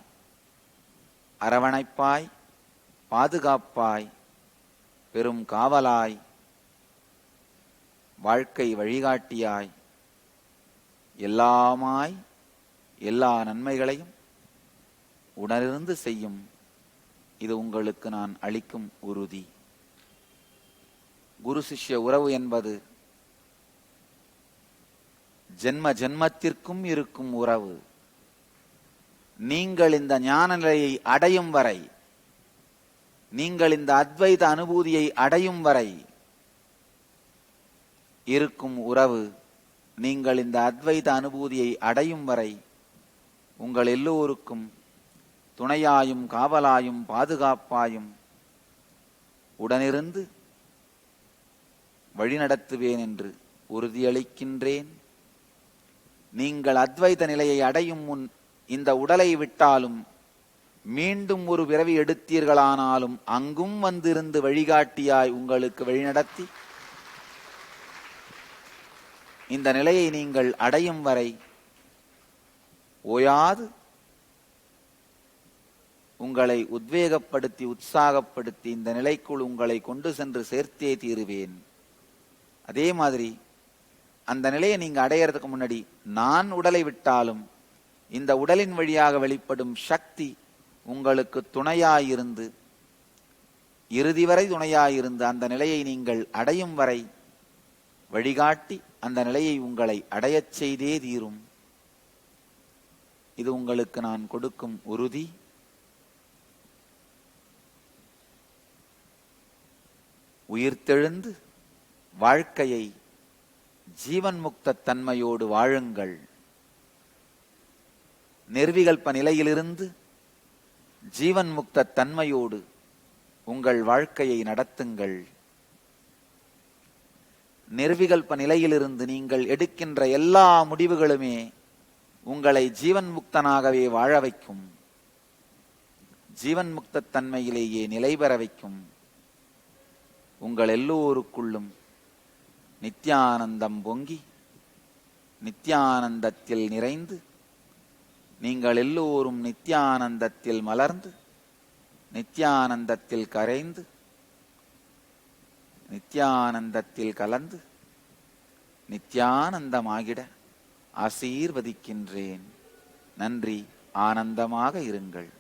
S1: அரவணைப்பாய், பாதுகாப்பாய், பெரும் காவலாய், வாழ்க்கை வழிகாட்டியாய், எல்லாமாய் எல்லா நன்மைகளையும் உணர்ந்து செய்யும். இது உங்களுக்கு நான் அளிக்கும் உறுதி. குரு சிஷ்ய உறவு என்பது ஜென்ம ஜென்மத்திற்கும் இருக்கும் உறவு. நீங்கள் இந்த ஞான நிலையை அடையும் வரை, நீங்கள் இந்த அத்வைத அனுபூதியை அடையும் வரை இருக்கும் உறவு. நீங்கள் இந்த அத்வைத அனுபூதியை அடையும் வரை உங்கள் எல்லோருக்கும் துணையாயும் காவலாயும் பாதுகாப்பாயும் உடனிருந்து வழிநடத்துவேன் என்று உறுதியளிக்கின்றேன். நீங்கள் அத்வைத நிலையை அடையும் முன் இந்த உடலை விட்டாலும் மீண்டும் ஒரு பிறவி எடுத்தீர்களானாலும் அங்கும் வந்திருந்து வழிகாட்டியாய் உங்களுக்கு வழிநடத்தி இந்த நிலையை நீங்கள் அடையும் வரை ஓயாது உங்களை உத்வேகப்படுத்தி உற்சாகப்படுத்தி இந்த நிலைக்குள் உங்களை கொண்டு சென்று சேர்த்தே தீருவேன். அதே மாதிரி அந்த நிலையை நீங்க அடையறதுக்கு முன்னாடி நான் உடலை விட்டாலும் இந்த உடலின் வழியாக வெளிப்படும் சக்தி உங்களுக்கு துணையாயிருந்து, இறுதி வரை துணையாயிருந்து அந்த நிலையை நீங்கள் அடையும் வரை வழிகாட்டி அந்த நிலையை உங்களை அடையச் செய்தே தீரும். இது உங்களுக்கு நான் கொடுக்கும் உறுதி. உயிர்த்தெழுந்து வாழ்க்கையை ஜீவன் முக்த தன்மையோடு வாழுங்கள். நிர்விகல்ப நிலையிலிருந்து ஜீவன் முக்த தன்மையோடு உங்கள் வாழ்க்கையை நடத்துங்கள். நிர்விகல்ப நிலையிலிருந்து நீங்கள் எடுக்கின்ற எல்லா முடிவுகளுமே உங்களை ஜீவன் முக்தனாகவே வாழ வைக்கும், ஜீவன் முக்த தன்மையிலேயே நிலை பெற வைக்கும். உங்கள் எல்லோருக்குள்ளும் நித்யானந்தம் பொங்கி நித்யானந்தத்தில் நிறைந்து நீங்கள் எல்லோரும் நித்யானந்தத்தில் மலர்ந்து நித்யானந்தத்தில் கரைந்து நித்யானந்தத்தில் கலந்து நித்யானந்தமாகிட ஆசீர்வதிக்கின்றேன். நன்றி. ஆனந்தமாக இருங்கள்.